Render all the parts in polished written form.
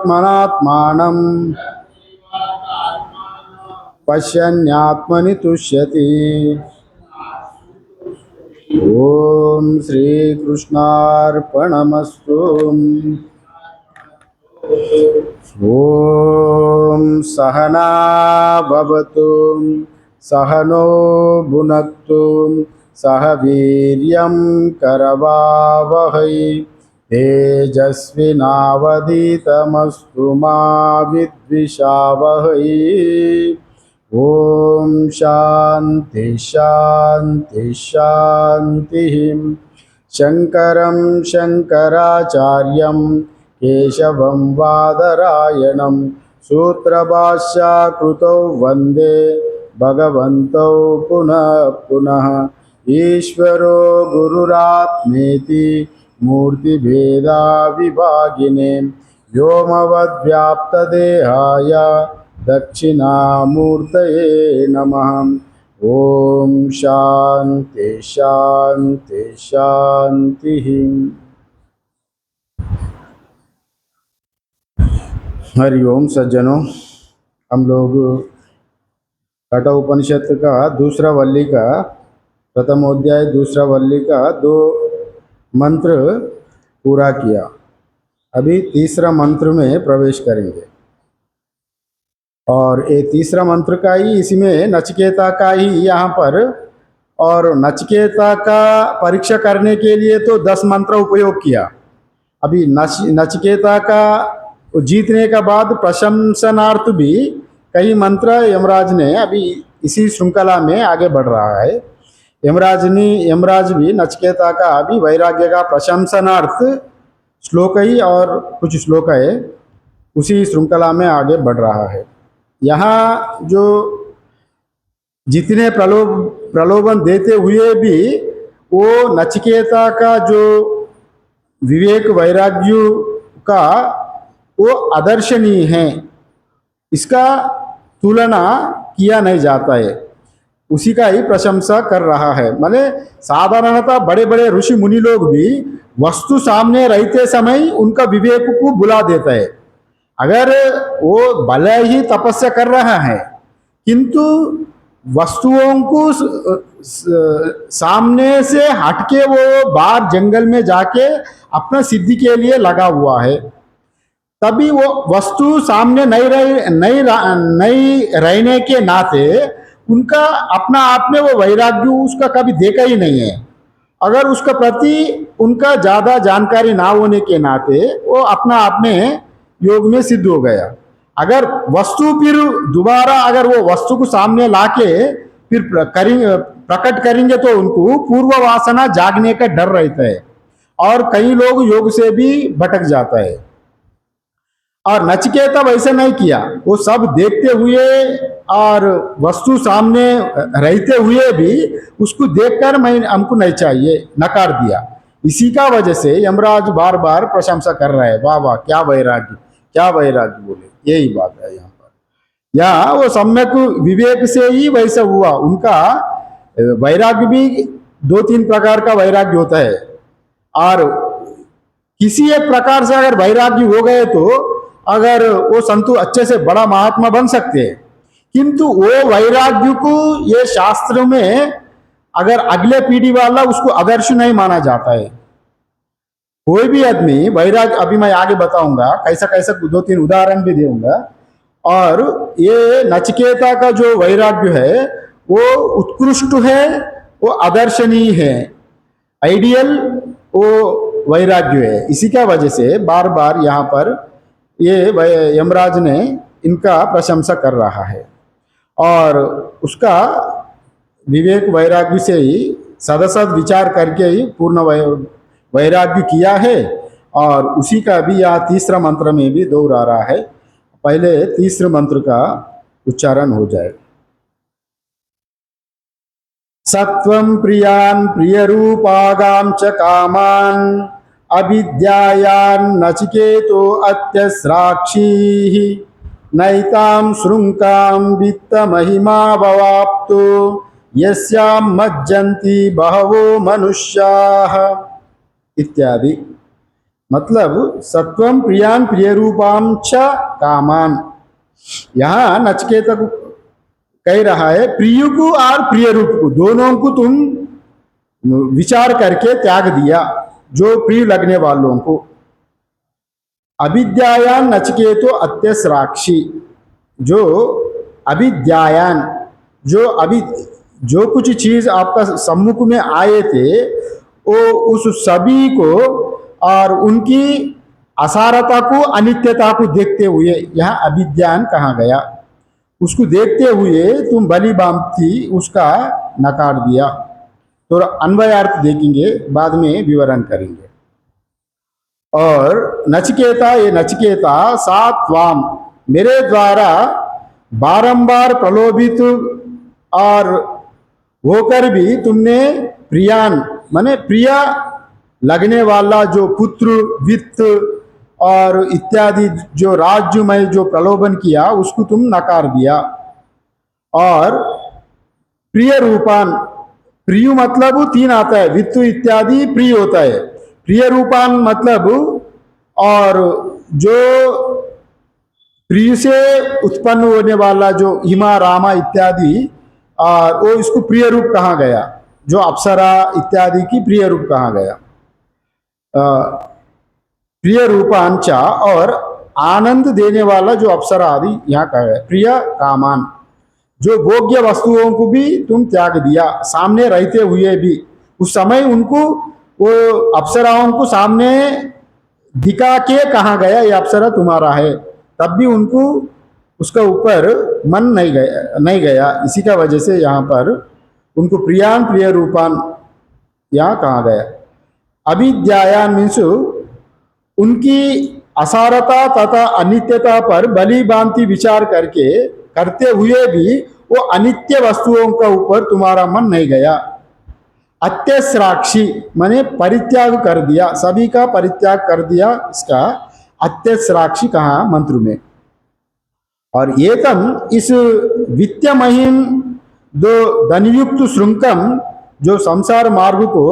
यत्यैवात्मनात्मानं पश्यन्यात्मनि तुष्यति। ओम श्री कृष्णार्पणमस्तु। ओम सहना भवतु सहनो भुनक्तु सह वीर्यं करवावहै तेजस्विनावधीतमस्तु मा विद्विषावहै। ओम शांति शांति शांति। शंकरं शंकराचार्यं केशवं बादरायणं सूत्रभाष्यकृतौ वन्दे भगवन्तौ पुनः पुनः। ईश्वरो गुरुरात्मेति मूर्तिभेदा विभागिने व्योमवद्व्याप्तदेहाय दक्षिणामूर्तये नमः। ओम शांति शांति शांति। हरिओम सज्जनों, हम लोग कठ उपनिषद का दूसरा वल्ली का प्रथम अध्याय दूसरा वल्ली का 2 मंत्र पूरा किया। अभी तीसरा मंत्र में प्रवेश करेंगे और ये तीसरा मंत्र का ही इसमें नचिकेता का ही यहाँ पर, और नचिकेता का परीक्षा करने के लिए तो 10 मंत्र उपयोग किया। अभी नचिकेता का जीतने का बाद प्रशंसनार्थ भी कई मंत्र यमराज ने अभी इसी श्रृंखला में आगे बढ़ रहा है। यमराज भी नचिकेता का अभी वैराग्य का प्रशंसनार्थ श्लोक ही और कुछ श्लोक है, उसी श्रृंखला में आगे बढ़ रहा है। यहाँ जो जितने प्रलोभन देते हुए भी वो नचिकेता का जो विवेक वैराग्य का वो आदर्शनीय है, इसका तुलना किया नहीं जाता है, उसी का ही प्रशंसा कर रहा है। माने साधारणतः बड़े बड़े ऋषि मुनि लोग भी वस्तु सामने रहते समय उनका विवेक को बुला देता है। अगर वो भले ही तपस्या कर रहा है किंतु वस्तुओं को सामने से हटके वो बाहर जंगल में जाके अपना सिद्धि के लिए लगा हुआ है, तभी वो वस्तु सामने नहीं रहने के नाते उनका अपना आप में वो वैराग्य उसका कभी देखा ही नहीं है। अगर उसका प्रति उनका ज्यादा जानकारी ना होने के नाते वो अपना आप में योग में सिद्ध हो गया। अगर वस्तु फिर दोबारा अगर वो वस्तु को सामने लाके फिर प्रकट करेंगे तो उनको पूर्व वासना जागने का डर रहता है और कई लोग योग से भी भटक जाता है। और नचिकेता वैसे नहीं किया, वो सब देखते हुए और वस्तु सामने रहते हुए भी उसको देखकर मैं हमको नहीं चाहिए नकार दिया। इसी का वजह से यमराज बार बार प्रशंसा कर रहा है, वाह वाह क्या वैराग्य बोले, यही बात है यहाँ पर। या वो सम्यक विवेक से ही वैसा हुआ। उनका वैराग्य भी 2-3 प्रकार का वैराग्य होता है, और किसी एक प्रकार से अगर वैराग्य हो गए तो अगर वो संतु अच्छे से बड़ा महात्मा बन सकते हैं। किंतु वो वैराग्य को ये शास्त्र में अगर अगले पीढ़ी वाला उसको आदर्श नहीं माना जाता है। कोई भी आदमी वैराग्य, अभी मैं आगे बताऊंगा कैसा कैसा 2-3 उदाहरण भी दूंगा। और ये नचिकेता का जो वैराग्य है वो उत्कृष्ट है, वो आदर्शनीय है, आइडियल वो वैराग्य है। इसी का वजह से बार बार यहाँ पर ये यमराज ने इनका प्रशंसा कर रहा है और उसका विवेक वैराग्य से ही सदसद विचार करके ही पूर्ण वैराग्य किया है। और उसी का भी यहाँ तीसरा मंत्र में भी दोहरा रहा है। पहले तीसरे मंत्र का उच्चारण हो जाए। सत्वं प्रियान् प्रियरूपागां च कामान् अविद्यायान् नचिकेतो अत्यस्राक्षीः नैतां शृङ्कां वित्तमहिमा भवाप्तो यस्यां मज्जन्ति बहवो मनुष्याः इत्यादि। मतलब सत्वम प्रियान प्रिय रूपाम च कामान। यहाँ नचिकेता को कह रहा है प्रिय को और प्रिय रूप को दोनों को तुम विचार करके त्याग दिया, जो प्रिय लगने वालों को। अविद्यायान नचिकेतो अत्यसराक्षी, जो अविद्यायान, जो कुछ चीज आपका सम्मुख में आए थे वो उस सभी को और उनकी असारता को अनित्यता को देखते हुए यहाँ अविद्यान कहा गया। उसको देखते हुए तुम बलि बांधती उसका नकार दिया। तो अन्वयार्थ देखेंगे, बाद में विवरण करेंगे। और नचिकेता, ये नचिकेता सात्वाम, मेरे द्वारा बारंबार प्रलोभित और होकर भी तुमने प्रियान माने प्रिया लगने वाला जो पुत्र वित्त और इत्यादि जो राज्यमय जो प्रलोभन किया उसको तुम नकार दिया। और प्रिय रूपान, प्रिय मतलब तीन आता है, वित्त इत्यादि प्रिय होता है। प्रिय रूपान मतलब और जो प्रिय से उत्पन्न होने वाला जो हिमा रामा इत्यादि और वो इसको प्रिय रूप कहा गया, जो अप्सरा इत्यादि की प्रिय रूप कहा गया। प्रिय रूपांचा और आनंद देने वाला जो अप्सरा आदि यहाँ कहा गया। प्रिय कामान, जो भोग्य वस्तुओं को भी तुम त्याग दिया, सामने रहते हुए भी उस समय उनको वो अप्सराओं को सामने दिखा के कहा गया ये अप्सरा तुम्हारा है, तब भी उनको उसका ऊपर मन नहीं गया। इसी का वजह से यहाँ पर उनको प्रियान प्रिय रूपान यहाँ कहा गया। अविद्यायान मीन्स उनकी असारता तथा अनित्यता पर बलि भांति विचार करते हुए भी वो अनित्य वस्तुओं का ऊपर तुम्हारा मन नहीं गया। अत्यस्राक्षी माने परित्याग कर दिया, सभी का परित्याग कर दिया, इसका अत्यस्राक्षी कहा मंत्र में। और ये तम, इस वित्तमहीन दो धनयुक्त श्रृंखम जो संसार मार्ग को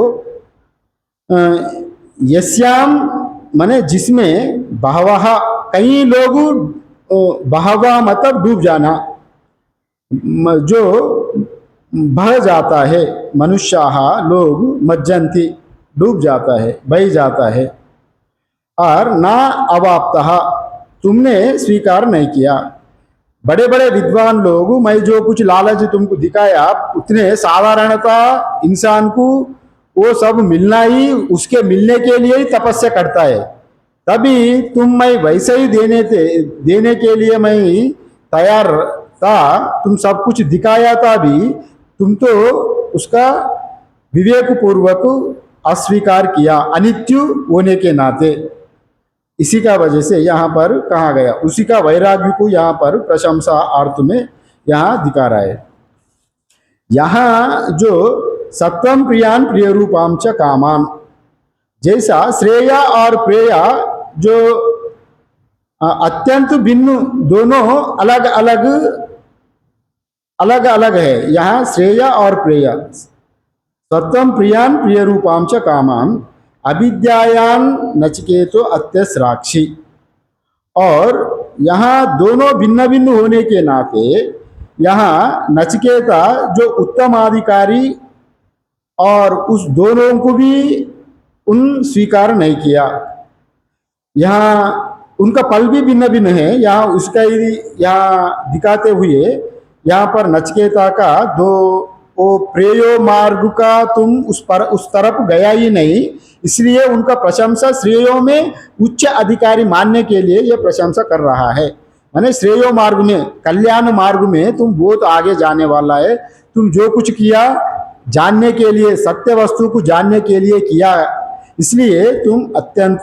यस्याम माने जिसमें बहवह, कई लोग बहवा मतलब डूब जाना, जो बह जाता है, मनुष्याः लोग मज्जन्ति डूब जाता है, बह जाता है। और ना अवाप्तः, तुमने स्वीकार नहीं किया। बड़े बड़े विद्वान लोग मैं जो कुछ लालच तुमको दिखाया उतने साधारणता इंसान को वो सब मिलना ही, उसके मिलने के लिए ही तपस्या करता है। तभी तुम मैं वैसे ही देने के लिए मैं तैयार था, तुम सब कुछ दिखाया था भी तुम तो उसका विवेक पूर्वक अस्वीकार किया अनित्य होने के नाते। इसी का वजह से यहाँ पर कहा गया, उसी का वैराग्य को यहाँ पर प्रशंसा अर्थ में यहाँ दिखा रहा है। यहाँ जो सत्वम प्रियान प्रिय रूपाम च कामान, जैसा श्रेया और प्रेया जो अत्यंत भिन्न, दोनों अलग अलग है। यहाँ श्रेया और प्रेया, सत्वम प्रियान प्रिय रूपाम च कामान अविद्यायान नचिकेतो अत्यस्राक्षी। और यहाँ दोनों भिन्न भिन्न होने के नाते यहाँ नचिकेता जो उत्तम अधिकारी और उस दोनों को भी उन स्वीकार नहीं किया। यहाँ उनका फल भी भिन्न भिन्न है। यहाँ उसका ही यहाँ दिखाते हुए यहाँ पर नचिकेता का दो वो प्रेयो मार्ग का तुम उस तरफ गया ही नहीं, इसलिए उनका प्रशंसा श्रेयो में उच्च अधिकारी मानने के लिए यह प्रशंसा कर रहा है। माने श्रेयो मार्ग में, कल्याण मार्ग में तुम बहुत आगे जाने वाला है। तुम जो कुछ किया जानने के लिए, सत्य वस्तु को जानने के लिए किया, इसलिए तुम अत्यंत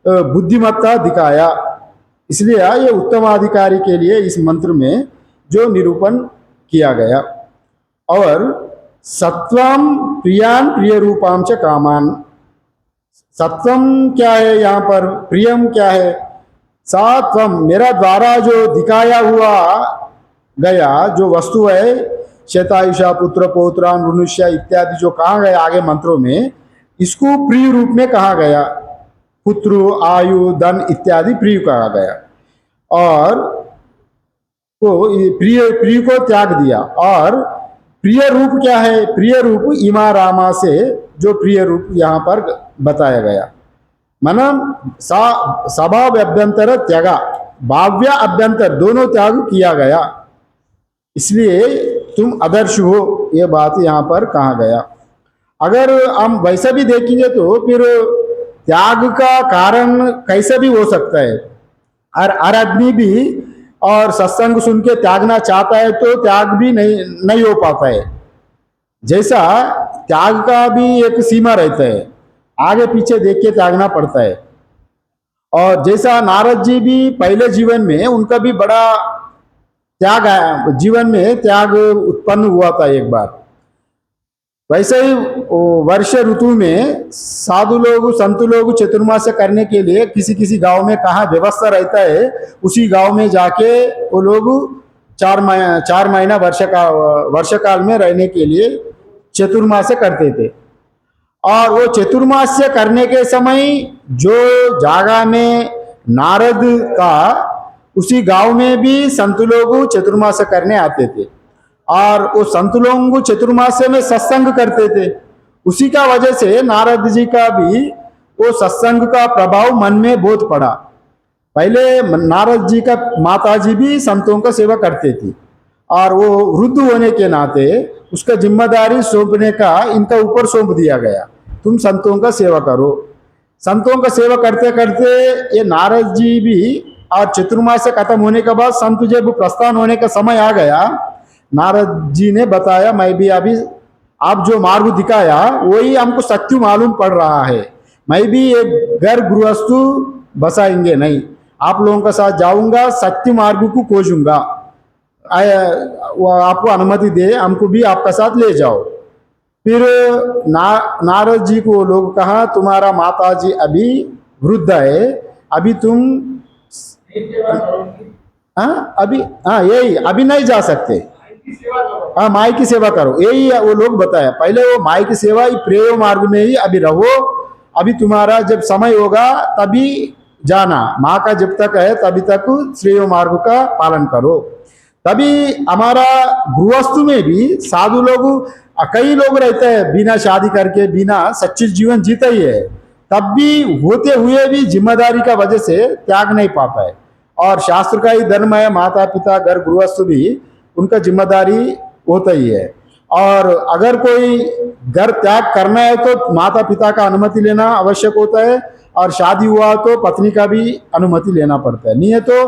बुद्धिमत्ता दिखाया। इसलिए ये उत्तम अधिकारी के लिए इस मंत्र में जो निरूपण किया गया। और सत्वम प्रियान प्रिय रूपाम च कामान, सत्वम क्या है यहाँ पर, प्रियम क्या है? सात्वम, मेरा द्वारा जो दिखाया हुआ गया जो वस्तु है, शतायुषा पुत्र पौत्रा मनुष्य इत्यादि जो कहा गया आगे मंत्रों में, इसको प्रिय रूप में कहा गया। पुत्र, आयु, धन इत्यादि प्रिय कहा गया। और को प्रिय प्रिय को त्याग दिया। और प्रिय रूप क्या है? प्रिय रूप इमा रामा से जो प्रिय रूप यहाँ पर बताया गया, मनम स्वभाव अभ्यंतर त्यागा, भाव्य अभ्यंतर दोनों त्याग किया गया, इसलिए तुम आदर्श हो, ये बात यहाँ पर कहा गया। अगर हम वैसा भी देखेंगे तो फिर त्याग का कारण कैसे भी हो सकता है। हर आदमी भी और सत्संग सुन के त्यागना चाहता है तो त्याग भी नहीं हो पाता है। जैसा त्याग का भी एक सीमा रहता है, आगे पीछे देख के त्यागना पड़ता है। और जैसा नारद जी भी पहले जीवन में उनका भी बड़ा त्याग आया, जीवन में त्याग उत्पन्न हुआ था एक बार। वैसे ही वर्ष ऋतु में साधु लोग, संत लोग चतुर्मास करने के लिए किसी किसी गांव में कहाँ व्यवस्था रहता है, उसी गांव में जाके वो लोग 4 महीना वर्ष काल में रहने के लिए चतुर्मास करते थे। और वो चतुर्मास्य करने के समय जो जागा में नारद का, उसी गांव में भी संत लोग चतुर्मास करने आते थे। और वो संत लोग चतुर्मास्य में सत्संग करते थे। उसी का वजह से नारद जी का भी वो सत्संग का प्रभाव मन में बहुत पड़ा। पहले नारद जी का माता जी भी संतों का सेवा करती थी, और वो वृद्ध होने के नाते उसका जिम्मेदारी सौंपने का इनका ऊपर सौंप दिया गया, तुम संतों का सेवा करो। संतों का सेवा करते करते ये नारद जी भी, और चतुर्मास से खत्म होने के बाद संत जब प्रस्थान होने का समय आ गया, नारद जी ने बताया, मैं भी अभी आप जो मार्ग दिखाया वही हमको सत्य मालूम पड़ रहा है, मैं भी एक घर गृहस्थु बसाएंगे नहीं, आप लोगों के साथ जाऊंगा, सत्य मार्ग को खोजूंगा, वो आपको अनुमति दे, हमको भी आपका साथ ले जाओ। फिर नारद जी को लोग कहा, तुम्हारा माता जी अभी वृद्ध है, अभी तुम यही अभी नहीं जा सकते, माई की सेवा करो, यही वो लोग बताया। पहले वो माई की सेवा प्रेय मार्ग में ही अभी रहो, अभी तुम्हारा जब समय होगा तभी जाना, माँ का जब तक है तभी तक श्रेय मार्ग का पालन करो। तभी हमारा गृहस्थ में भी साधु लोग, कई लोग रहते हैं बिना शादी करके, बिना सच्ची जीवन जीते ही है, तब भी होते हुए भी जिम्मेदारी का वजह से त्याग नहीं पाता है। और शास्त्र का ही धर्म है, माता पिता घर गृहस्थ भी उनका जिम्मेदारी होता ही है। और अगर कोई घर त्याग करना है तो माता पिता का अनुमति लेना आवश्यक होता है, और शादी हुआ तो पत्नी का भी अनुमति लेना पड़ता है, नहीं है तो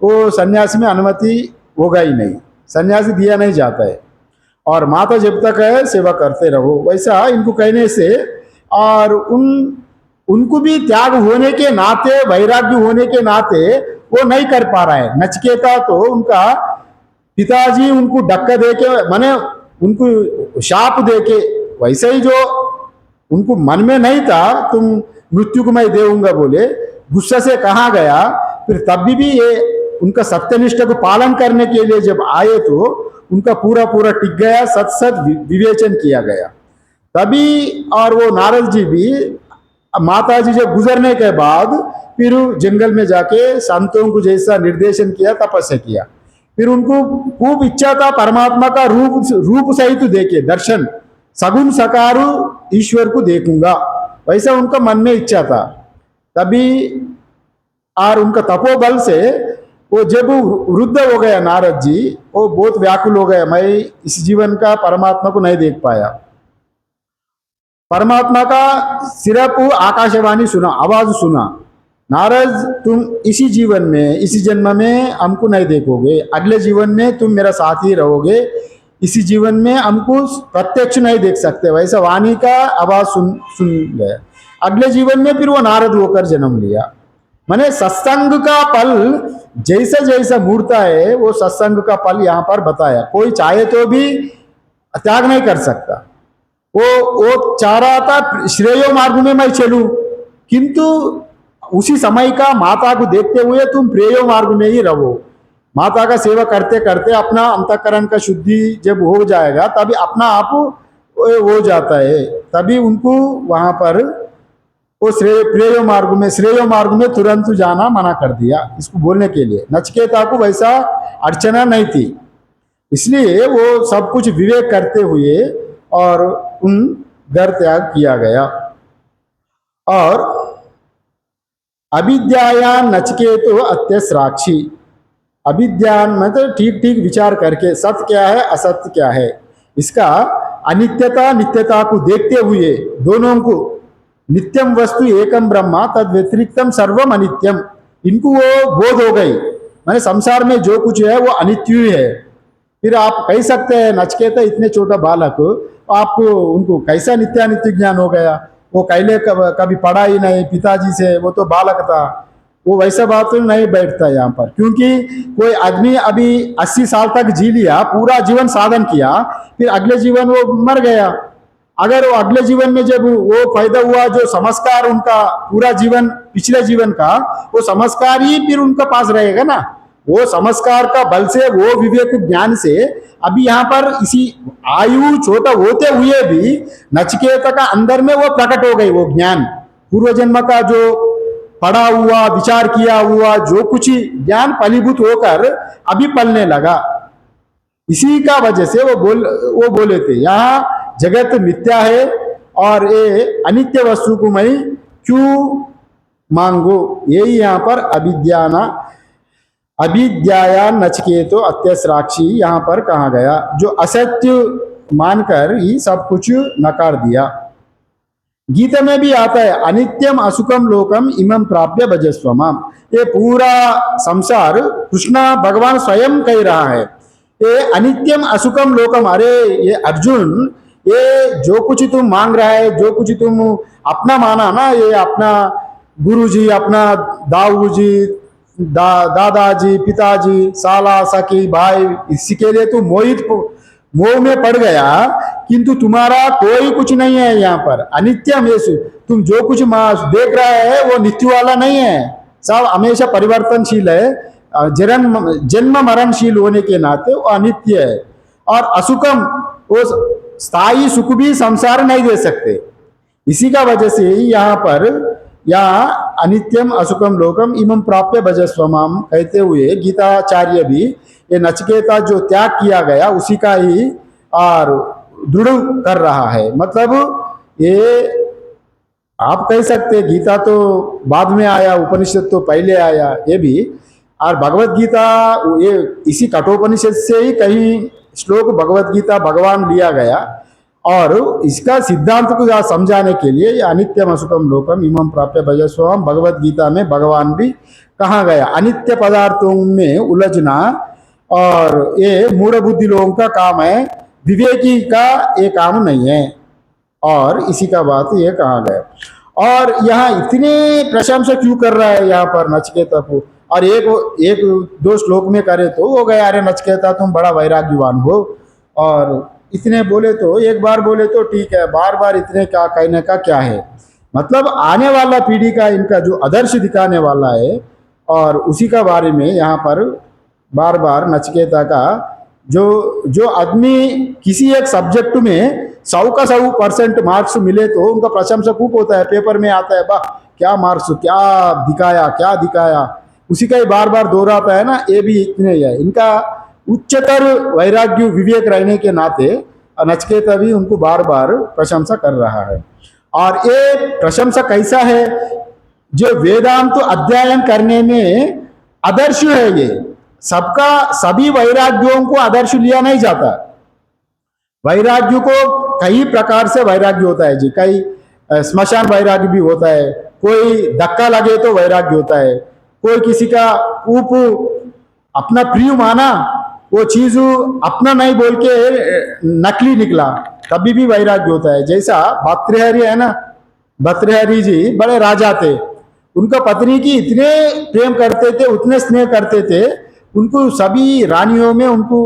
वो सन्यासी में अनुमति होगा ही नहीं, सन्यासी दिया नहीं जाता है। और माता जब तक है सेवा करते रहो, वैसा इनको कहने से, और उनको भी त्याग होने के नाते, वैराग्य होने के नाते वो नहीं कर पा रहा है। नचिकेता तो उनका पिताजी उनको धक्का दे के, माने उनको शाप दे के, वैसे ही जो उनको मन में नहीं था तुम मृत्यु को मैं देऊंगा बोले, गुस्सा से कहा गया, फिर तब भी ये उनका सत्यनिष्ठ को पालन करने के लिए जब आए तो उनका पूरा पूरा टिक गया, सत सत विवेचन किया गया तभी। और वो नारद जी भी माता जी जब गुजरने के बाद फिर जंगल में जाके संतों को जैसा निर्देशन किया, तपस्या किया। फिर उनको खूब इच्छा था परमात्मा का रूप सहित देखे, दर्शन, सगुण सकारु ईश्वर को देखूंगा, वैसा उनका मन में इच्छा था। तभी और उनका तपोबल से वो जब वृद्ध हो गया नारद जी, वो बहुत व्याकुल हो गया, मैं इस जीवन का परमात्मा को नहीं देख पाया। परमात्मा का सिर्फ आकाशवाणी सुना, आवाज सुना, नारद तुम इसी जीवन में, इसी जन्म में हमको नहीं देखोगे, अगले जीवन में तुम मेरा साथी रहोगे, इसी जीवन में हमको प्रत्यक्ष नहीं देख सकते, वैसा वाणी का आवाज सुन गया। अगले जीवन में फिर वो नारद होकर जन्म लिया। माने सत्संग का फल जैसा जैसा मूर्ता है, वो सत्संग का फल यहाँ पर बताया। कोई चाहे तो भी त्याग नहीं कर सकता। वो चाह रहा था श्रेय मार्ग में मैं चलूं, किंतु उसी समय का माता को देखते हुए तुम प्रेय मार्ग में ही रहो। माता का सेवा करते करते अपना अंतःकरण का शुद्धि जब हो जाएगा तभी अपना आप हो जाता है, तभी उनको वहां पर वो श्रेय मार्ग में तुरंत जाना मना कर दिया इसको बोलने के लिए। नचिकेता को वैसा अर्चना नहीं थी, इसलिए वो सब कुछ विवेक करते हुए और उन घर त्याग किया गया। और अविद्यायान नचिकेतो अत्यस्राक्षी, अविद्यान मतलब ठीक ठीक विचार करके सत्य क्या है असत्य क्या है, इसका अनित्यता नित्यता को देखते हुए दोनों को, नित्यम वस्तु एकम ब्रह्मा तद व्यतिरिक्तम सर्वम अनित्यम, इनको वो बोध हो गई, मैंने संसार में जो कुछ है वो अनित्य ही है। फिर आप कह सकते हैं नचिकेता इतने छोटा बालक, आपको उनको कैसा नित्यानित्य ज्ञान हो गया, वो कैले कभी पढ़ा ही नहीं पिताजी से, वो तो बालक था, वो वैसा बात तो नहीं बैठता यहाँ पर। क्योंकि कोई आदमी अभी 80 साल तक जी लिया, पूरा जीवन साधन किया, फिर अगले जीवन वो मर गया, अगर वो अगले जीवन में जब वो पैदा हुआ जो संस्कार उनका पूरा जीवन पिछले जीवन का, वो संस्कार ही फिर उनका पास रहेगा ना, वो संस्कार का बल से वो विवेक ज्ञान से अभी यहाँ पर इसी आयु छोटा होते हुए भी नचिकेता का अंदर में वो प्रकट हो गई, वो ज्ञान पूर्व जन्म का जो पढ़ा हुआ विचार किया हुआ जो कुछ ज्ञान फलीभूत होकर अभी पलने लगा। इसी का वजह से वो बोले थे यहाँ जगत मिथ्या है और ये अनित्य वस्तु को मैं क्यों मांगो, यही यहाँ पर अविद्याया नचिकेतो अत्यस्राक्षी यहाँ पर कहा गया, जो असत्य मानकर ही सब कुछ नकार दिया। गीता में भी आता है अनित्यम असुखम लोकम इमं प्राप्य भजस्वमाम, ये पूरा संसार कृष्ण भगवान स्वयं कह रहा है, ये अनित्यम असुखम लोकम, अरे ये अर्जुन ये जो कुछ तुम मांग रहा है, जो कुछ तुम अपना माना ना, ये अपना गुरुजी, अपना दाऊजी, दादाजी, पिताजी, साला सखी भाई, इसी के लिए तुम मोह में पड़ गया, किंतु तुम्हारा कोई कुछ नहीं है यहाँ पर। अनित्यम ये तुम जो कुछ देख रहा है वो नित्य वाला नहीं है, सब हमेशा परिवर्तनशील है, जन्म मरणशील होने के नाते वो अनित्य है। और असुखम, वो स्थायी सुख भी संसार नहीं दे सकते, इसी का वजह से यहाँ पर यहाँ अनित्यम असुखम लोकम इमं प्राप्य भजस्वमाम कहते हुए गीताचार्य भी ये नचिकेता जो त्याग किया गया उसी का ही और दृढ़ कर रहा है। मतलब ये आप कह सकते गीता तो बाद में आया, उपनिषद तो पहले आया, ये भी, और भगवत गीता ये इसी कठोपनिषद से ही कहीं श्लोक भगवत गीता भगवान लिया गया, और इसका सिद्धांत को समझाने के लिए अनित्यम असुखम लोकम इमं प्राप्य भजस्वम भगवत गीता में भगवान भी कहा गया। अनित्य पदार्थों में उलझना और ये मूढ़ बुद्धि लोगों का काम है, विवेकी का ये काम नहीं है, और इसी का बात ये कहा गया। और यहाँ इतने प्रशंसा क्यों कर रहा है यहाँ पर नचिकेता को, और एक दो श्लोक में करे तो हो गया, अरे नचिकेता तुम बड़ा वैराग्यवान हो, और इतने बोले तो एक बार बोले तो ठीक है, बार बार इतने क्या कहने का क्या है। मतलब आने वाला पीढ़ी का इनका जो आदर्श दिखाने वाला है, और उसी का बारे में यहाँ पर बार बार नचिकेता का जो आदमी किसी एक सब्जेक्ट में 100 का 100% मार्क्स मिले तो उनका प्रशंसा खूब होता है, पेपर में आता है, वाह क्या मार्क्स, क्या दिखाया, उसी का ही बार बार दोहराता है ना, ये भी इतने ही है। इनका उच्चतर वैराग्य विवेक रहने के नाते नचिकेता भी उनको बार बार प्रशंसा कर रहा है। और ये प्रशंसा कैसा है, जो वेदांत तो अध्ययन करने में आदर्श है, ये सबका सभी वैराग्यों को आदर्श लिया नहीं जाता। वैराग्य को कई प्रकार से वैराग्य होता है जी, कई स्मशान वैराग्य भी होता है, कोई धक्का लगे तो वैराग्य होता है, कोई किसी का अपना प्रिय माना, वो चीज अपना नहीं बोल के नकली निकला, तभी भी वैराग्य होता है। जैसा भर्तृहरि है ना, भर्तृहरि जी बड़े राजा थे, उनका पत्नी की इतने प्रेम करते थे, उतने स्नेह करते थे, उनको सभी रानियों में उनको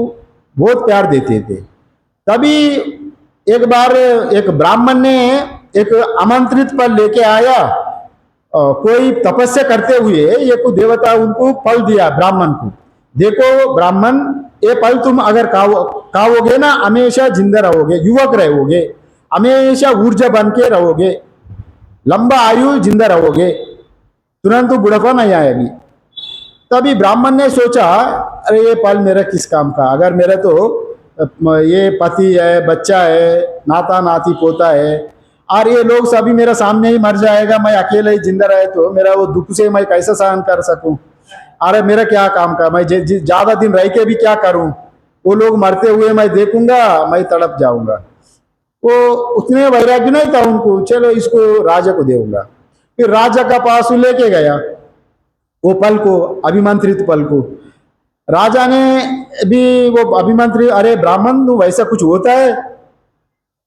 बहुत प्यार देते थे। तभी एक बार एक ब्राह्मण ने एक आमंत्रित पर लेके आया, कोई तपस्या करते हुए एक देवता उनको फल दिया ब्राह्मण को, देखो ब्राह्मण ये फल तुम अगर खाओगे ना हमेशा जिंदा रहोगे, युवक रहोगे, हमेशा ऊर्जा बन के रहोगे। लंबा आयु जिंदा रहोगे, तुरंत बुढ़ापा नहीं आएगी। तभी ब्राह्मण ने सोचा, अरे ये पल मेरा किस काम का, अगर मेरा तो ये पति है, बच्चा है, नाता नाती पोता है, और ये लोग सभी मेरा सामने ही मर जाएगा, मैं अकेले ही जिंदा रहे तो मेरा वो दुख से मैं कैसे सहन कर सकूं। अरे मेरा क्या काम का, मैं ज्यादा दिन रह के भी क्या करूं, वो लोग मरते हुए मैं देखूंगा, मैं तड़प जाऊंगा। वो उतने वैराग्य नहीं था उनको, चलो इसको राजा को देऊंगा। फिर राजा का पास लेके गया वो पल को, अभिमंत्रित पल को। राजा ने भी वो अभिमंत्रित, अरे ब्राह्मण वैसा कुछ होता है?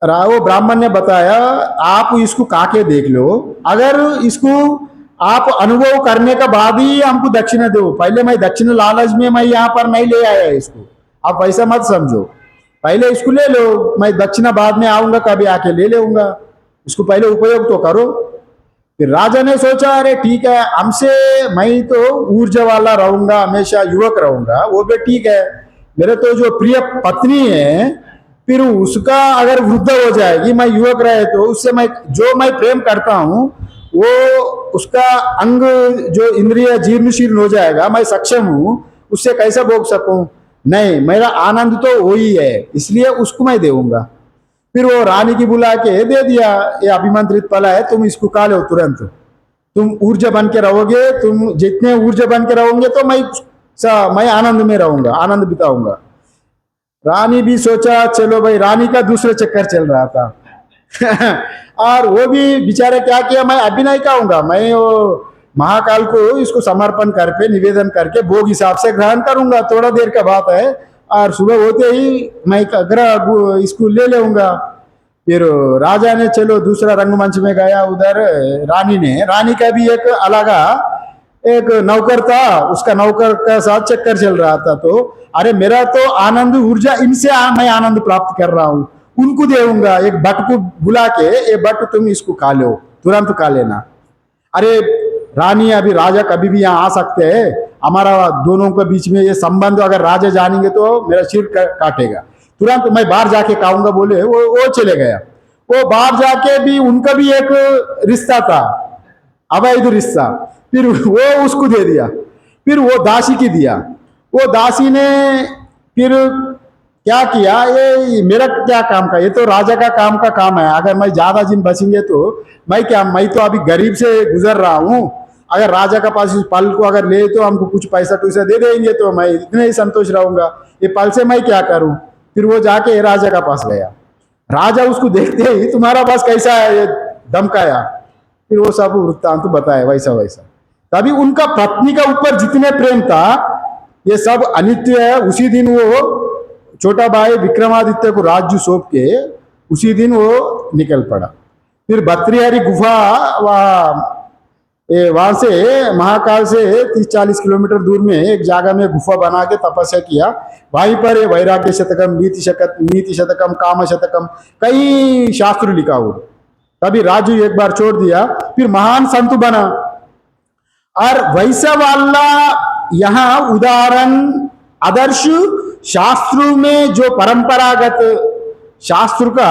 वो ब्राह्मण ने बताया, आप इसको काके देख लो, अगर इसको आप अनुभव करने के बाद ही हमको दक्षिणा दो, पहले मैं दक्षिणा लालच में मैं यहाँ पर नहीं ले आया इसको, आप वैसा मत समझो, पहले इसको ले लो, मैं दक्षिणा बाद में आऊंगा, कभी आके ले लेऊंगा, इसको पहले उपयोग तो करो। फिर राजा ने सोचा, अरे ठीक है, हमसे मैं तो ऊर्जा वाला रहूंगा, हमेशा युवक रहूंगा, वो भी ठीक है, मेरे तो जो प्रिय पत्नी है, फिर उसका अगर वृद्ध हो जाएगी, मैं युवक रहे तो उससे मैं जो मैं प्रेम करता हूं वो उसका अंग जो इंद्रिय जीर्ण शीर्ण हो जाएगा, मैं सक्षम हूं, उससे कैसे भोग सकूं? नहीं, मेरा आनंद तो वही है, इसलिए उसको मैं देऊंगा। फिर वो रानी की बुला के दे दिया, ये अभिमंत्रित पला है, तुम इसको खा लो तुरंत, तुम ऊर्जा बन के रहोगे, तुम जितने ऊर्जा बन के रहोगे तो मैं आनंद में रहूंगा, आनंद बिताऊंगा। रानी भी सोचा, चलो भाई, रानी का दूसरा चक्कर चल रहा था और वो भी बेचारे क्या किया, मैं अभी नहीं खाऊंगा, मैं वो महाकाल को इसको समर्पण करके निवेदन करके भोग हिसाब से ग्रहण करूंगा, थोड़ा देर का बात है, और सुबह होते ही मैं ग्रह इसको ले लेऊंगा। फिर राजा ने चलो दूसरा रंगमंच में गया, उधर रानी का भी एक अलग एक नौकर था, उसका नौकर का साथ चक्कर चल रहा था, तो अरे मेरा तो आनंद ऊर्जा इनसे मैं आनंद प्राप्त कर रहा हूं, उनको देऊंगा। एक भट्ट को बुला के, ये भट्ट तुम इसको खा लो, तुरंत खा लेना। अरे रानी, अभी राजा कभी भी यहाँ आ सकते हैं, हमारा दोनों के बीच में ये संबंध अगर राजा जानेंगे तो मेरा सिर काटेगा, तुरंत मैं बाहर जाके खाऊंगा बोले वो चले गया। वो बाहर जाके भी उनका भी एक रिश्ता था, अवैध रिश्ता, फिर वो उसको दे दिया, फिर वो दासी की दिया। वो दासी ने फिर क्या किया, ये मेरा क्या काम का, ये तो राजा का काम है, अगर मैं ज्यादा दिन बचेंगे तो मैं तो अभी गरीब से गुजर रहा हूं, अगर राजा का पास इस पल को अगर ले तो हमको कुछ पैसा टूसा दे देंगे तो मैं इतने ही संतोष रहूंगा, ये पल से मैं क्या करूं। फिर वो जाके राजा का पास गया, राजा उसको देखते ही, तुम्हारा पास कैसा है, ये धमकाया, फिर वो सब वृत्तांत बताया वैसा वैसा। तभी उनका पत्नी का ऊपर जितने प्रेम था, ये सब अनित्य है। उसी दिन वो छोटा भाई विक्रमादित्य को राज्य सौंप के उसी दिन वो निकल पड़ा। फिर भतृहरि गुफा, वहां से महाकाल से 30-40 किलोमीटर दूर में एक जगह में गुफा बना के तपस्या किया। वहीं पर वैराग्य शतकम, नीति शतकम, काम शतकम, कई शास्त्र लिखा हुआ। तभी राजू एक बार छोड़ दिया, फिर महान संत बना। और वैसा वाला यहाँ उदाहरण आदर्श शास्त्रों में जो परंपरागत शास्त्र का,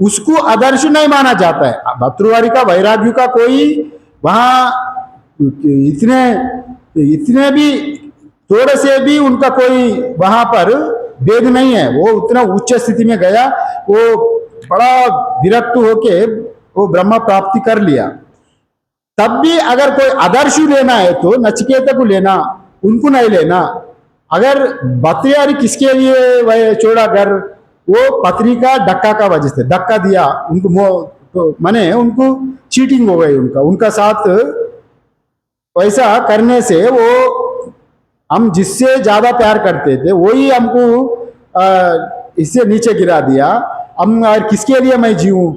उसको आदर्श नहीं माना जाता है। भतृहरि का वैराग्य का कोई वहां इतने भी थोड़े से भी उनका कोई वहां पर भेद नहीं है। वो उतना उच्च स्थिति में गया, वो बड़ा विरक्त होके वो ब्रह्म प्राप्ति कर लिया। तब भी अगर कोई आदर्श लेना है तो नचिकेता को लेना, उनको नहीं लेना। अगर भतृहरि किसके लिए वह छोड़ा घर, वो पत्नी का धक्का का वजह से धक्का दिया उनको, तो माने उनको चीटिंग हो गई उनका साथ। वैसा करने से वो, हम जिससे ज्यादा प्यार करते थे वही हमको इससे नीचे गिरा दिया। हम और किसके लिए मैं जीऊं,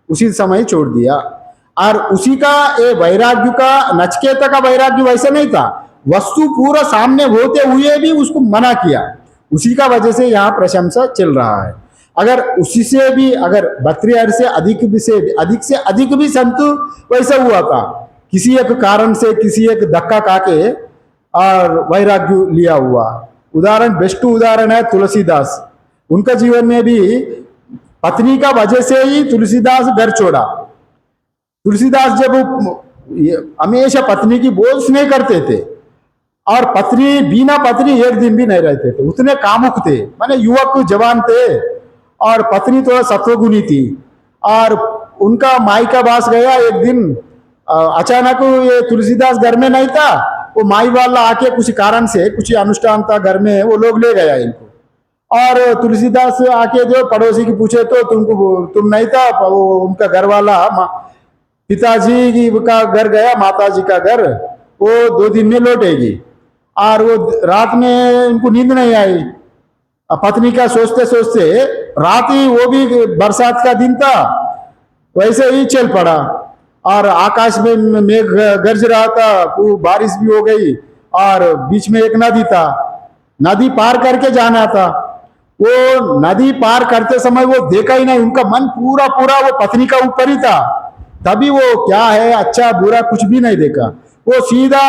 उसी समय छोड़ दिया। और उसी का ये वैराग्य का, नचिकेता का वैराग्य वैसा नहीं था, वस्तु पूरा सामने होते हुए भी उसको मना किया, उसी का वजह से यहाँ प्रशंसा चल रहा है। अगर उसी से भी, अगर भतृहरि से अधिक भी संत वैसा हुआ था, किसी एक कारण से, किसी एक धक्का खाके और वैराग्य लिया हुआ। उदाहरण, बेस्ट उदाहरण है तुलसीदास। उनका जीवन में भी पत्नी का वजह से ही तुलसीदास घर छोड़ा। तुलसीदास जब हमेशा पत्नी की बोझ नहीं करते थे, और पत्नी बिना पत्नी एक दिन भी नहीं रहते थे, उतने कामुक थे, माने युवक जवान थे। और पत्नी थोड़ा सत्वगुणी थी, और उनका माई का पास गया एक दिन। अचानक ये तुलसीदास घर में नहीं था, वो माई वाला आके कुछ कारण से, कुछ अनुष्ठान था घर में, वो लोग ले गया इनको। और तुलसीदास आके जो पड़ोसी की पूछे तो तुम नहीं था, वो उनका घर वाला पिताजी का घर गया, माता जी का घर, वो 2 दिन में लौटेगी। और वो रात में उनको नींद नहीं आई, पत्नी का सोचते सोचते रात ही, वो भी बरसात का दिन था, वैसे ही चल पड़ा। और आकाश में मेघ गरज रहा था, वो बारिश भी हो गई, और बीच में एक नदी था, नदी पार करके जाना था। वो नदी पार करते समय वो देखा ही नहीं, उनका मन पूरा पूरा वो पत्नी का ऊपर ही था। तभी वो क्या है, अच्छा बुरा कुछ भी नहीं देखा, वो सीधा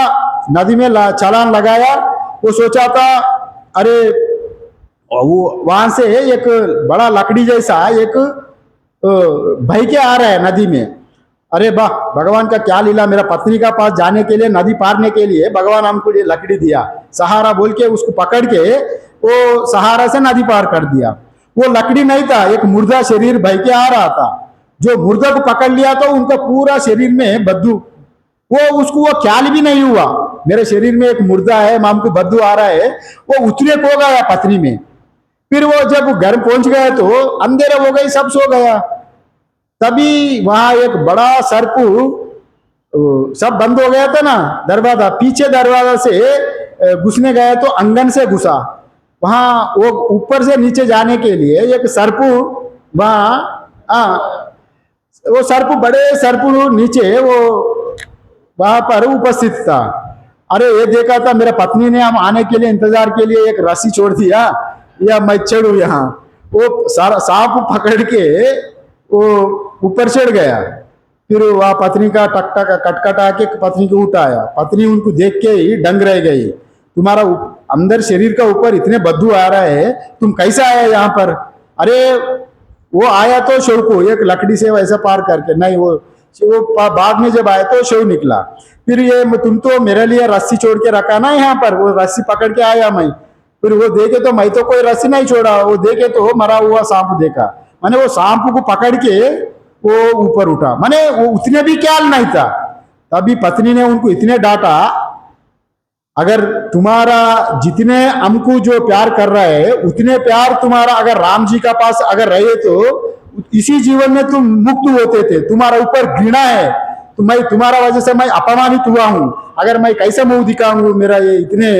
नदी में छलांग लगाया। वो सोचा था, अरे वो वहां से एक बड़ा लकड़ी जैसा एक बह के आ रहा है नदी में। अरे वाह, भगवान का क्या लीला, मेरा पत्नी का पास जाने के लिए, नदी पारने के लिए भगवान हमको ये लकड़ी दिया, सहारा बोल के उसको पकड़ के वो सहारा से नदी पार कर दिया। वो लकड़ी नहीं था, एक मुर्दा शरीर बह के आ रहा था। जो मुर्दा को पकड़ लिया तो उनका पूरा शरीर में बदबू, वो उसको वो ख्याल भी नहीं हुआ मेरे शरीर में एक मुर्दा है, माम को बदबू आ रहा है। वो उतने को गया पत्नी में। फिर वो जब घर पहुंच गए तो अंधेरा हो गई, सब सो गया। तभी वहां एक बड़ा सर्प, सब बंद हो गया था ना दरवाजा, पीछे दरवाजा से घुसने गया तो अंगन से घुसा। वहां वो ऊपर से नीचे जाने के लिए एक सर्प, वहां वो सर्प, बड़े सर्प नीचे वो वहां पर उपस्थित था। अरे ये देखा था, मेरा पत्नी ने हम आने के लिए इंतजार के लिए एक रस्सी छोड़ दिया, या मैं चढ़ू यहाँ। वो सारा सांप पकड़ के वो ऊपर चढ़ गया। फिर वह पत्नी का टकटक कटकटा के पत्नी को उठाया। पत्नी उनको देख के ही दंग रह गई, तुम्हारा अंदर शरीर का ऊपर इतने बदबू आ रहा है, तुम कैसे आया यहाँ पर? अरे वो आया तो शव को एक लकड़ी से वैसा पार करके, नहीं वो बाद में जब आया तो शव निकला। फिर ये तुम तो मेरे लिए रस्सी छोड़ के रखा ना यहाँ पर, वो रस्सी पकड़ के आया मैं। फिर वो देखे तो मैं तो कोई रस्सी नहीं छोड़ा, वो देखे तो मरा हुआ सांप देखा। माने वो सांप को पकड़ के वो ऊपर उठा, माने वो उतने भी ख्याल नहीं था। तभी पत्नी ने उनको इतने डांटा, अगर तुम्हारा जितने हमको जो प्यार कर रहा है उतने प्यार तुम्हारा अगर राम जी का पास अगर रहे तो इसी जीवन में तुम मुक्त होते थे। तुम्हारा ऊपर घृणा है, तो मैं तुम्हारा वजह से मैं अपमानित हुआ हूं, अगर मैं कैसे मुंह दिखाऊंगा, मेरा ये इतने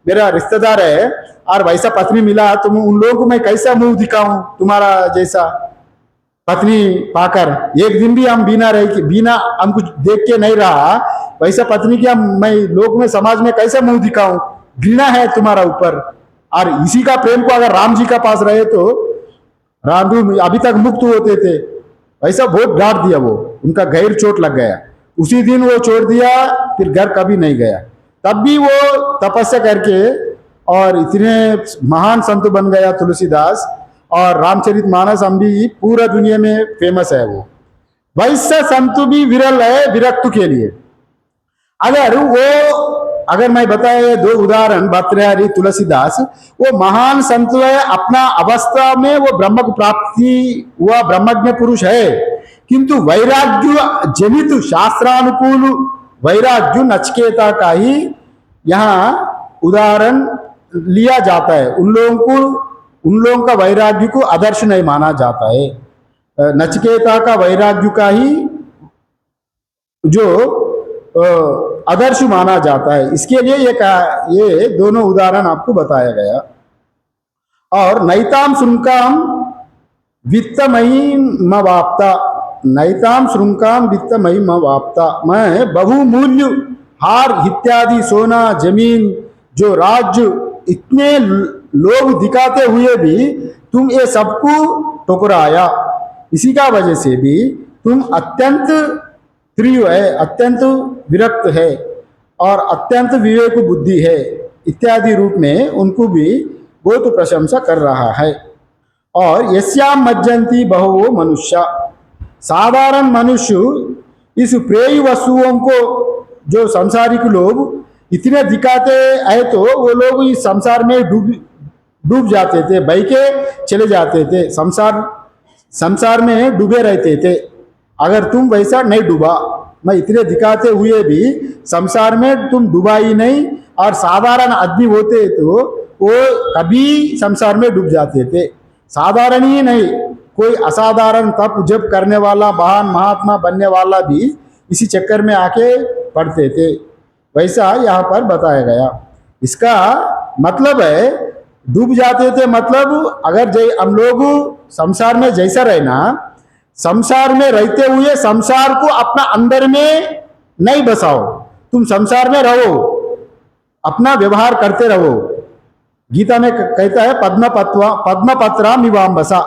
मेरा रिश्तेदार है और वैसा पत्नी मिला, तुम उन लोगों को मैं कैसा मुंह दिखाऊं तुम्हारा जैसा पत्नी पाकर। एक दिन भी हम बिना हमको देख के नहीं रहा, वैसा पत्नी की हम मैं लोग में समाज में कैसे मुंह दिखाऊं? घृणा है तुम्हारा ऊपर। और इसी का प्रेम को अगर राम जी का पास रहे तो राम जी अभी तक मुक्त होते थे। वैसा बहुत डांट दिया, वो उनका गहर चोट लग गया। उसी दिन वो छोड़ दिया, फिर घर कभी नहीं गया। तब भी वो तपस्या करके और इतने महान संत बन गया तुलसीदास। और रामचरितमानस हम भी पूरा दुनिया में फेमस है। वो वैसा संत भी विरल है विरक्त के लिए। अगर मैं बताया 2 उदाहरण भर्तृहरि तुलसीदास, वो महान संत है, अपना अवस्था में वो ब्रह्म को प्राप्ति हुआ ब्रह्मज्ञ पुरुष है, किंतु वैराग्य जनित शास्त्रानुकूल वैराग्य नचिकेता का ही यहाँ उदाहरण लिया जाता है। उन लोगों का वैराग्य को आदर्श नहीं माना जाता है, नचिकेता का वैराग्य का ही जो आदर्श माना जाता है। इसके लिए ये दोनों उदाहरण आपको बताया गया। और नैताम श्रृंकाम वित्तमयी मवाप्ता, नैताम श्रृंकाम वित्तमयी मवाप्ता, मैं बहुमूल्य हार इत्यादि सोना जमीन जो राज्य इतने लोग दिखाते हुए भी तुम ये सबको ठुकराया। इसी का वजह से भी तुम अत्यंत प्रिय है, अत्यंत विरक्त है और अत्यंत विवेक बुद्धि है इत्यादि रूप में उनको भी बहुत प्रशंसा कर रहा है। और यस्याम मज्जंती बहवो मनुष्य, साधारण मनुष्य इस प्रेय वस्तुओं को जो सांसारिक लोग इतने दिखाते हैं तो वो लोग इस संसार में डूब डूब जाते थे, बह के चले जाते थे, संसार में डूबे रहते थे। अगर तुम वैसा नहीं डूबा, मैं इतने दिखाते हुए भी संसार में तुम डूबा ही नहीं, और साधारण आदमी होते तो वो कभी संसार में डूब जाते थे। साधारण ही नहीं, कोई असाधारण तप जप करने वाला महान महात्मा बनने वाला भी इसी चक्कर में आके पड़ते थे, वैसा यहाँ पर बताया गया। इसका मतलब है डूब जाते थे, मतलब अगर हम लोग संसार में जैसा रहना, संसार में रहते हुए संसार को अपना अंदर में नहीं बसाओ, तुम संसार में रहो, अपना व्यवहार करते रहो। गीता में कहता है पद्मपत्रा मिवाम्बसा,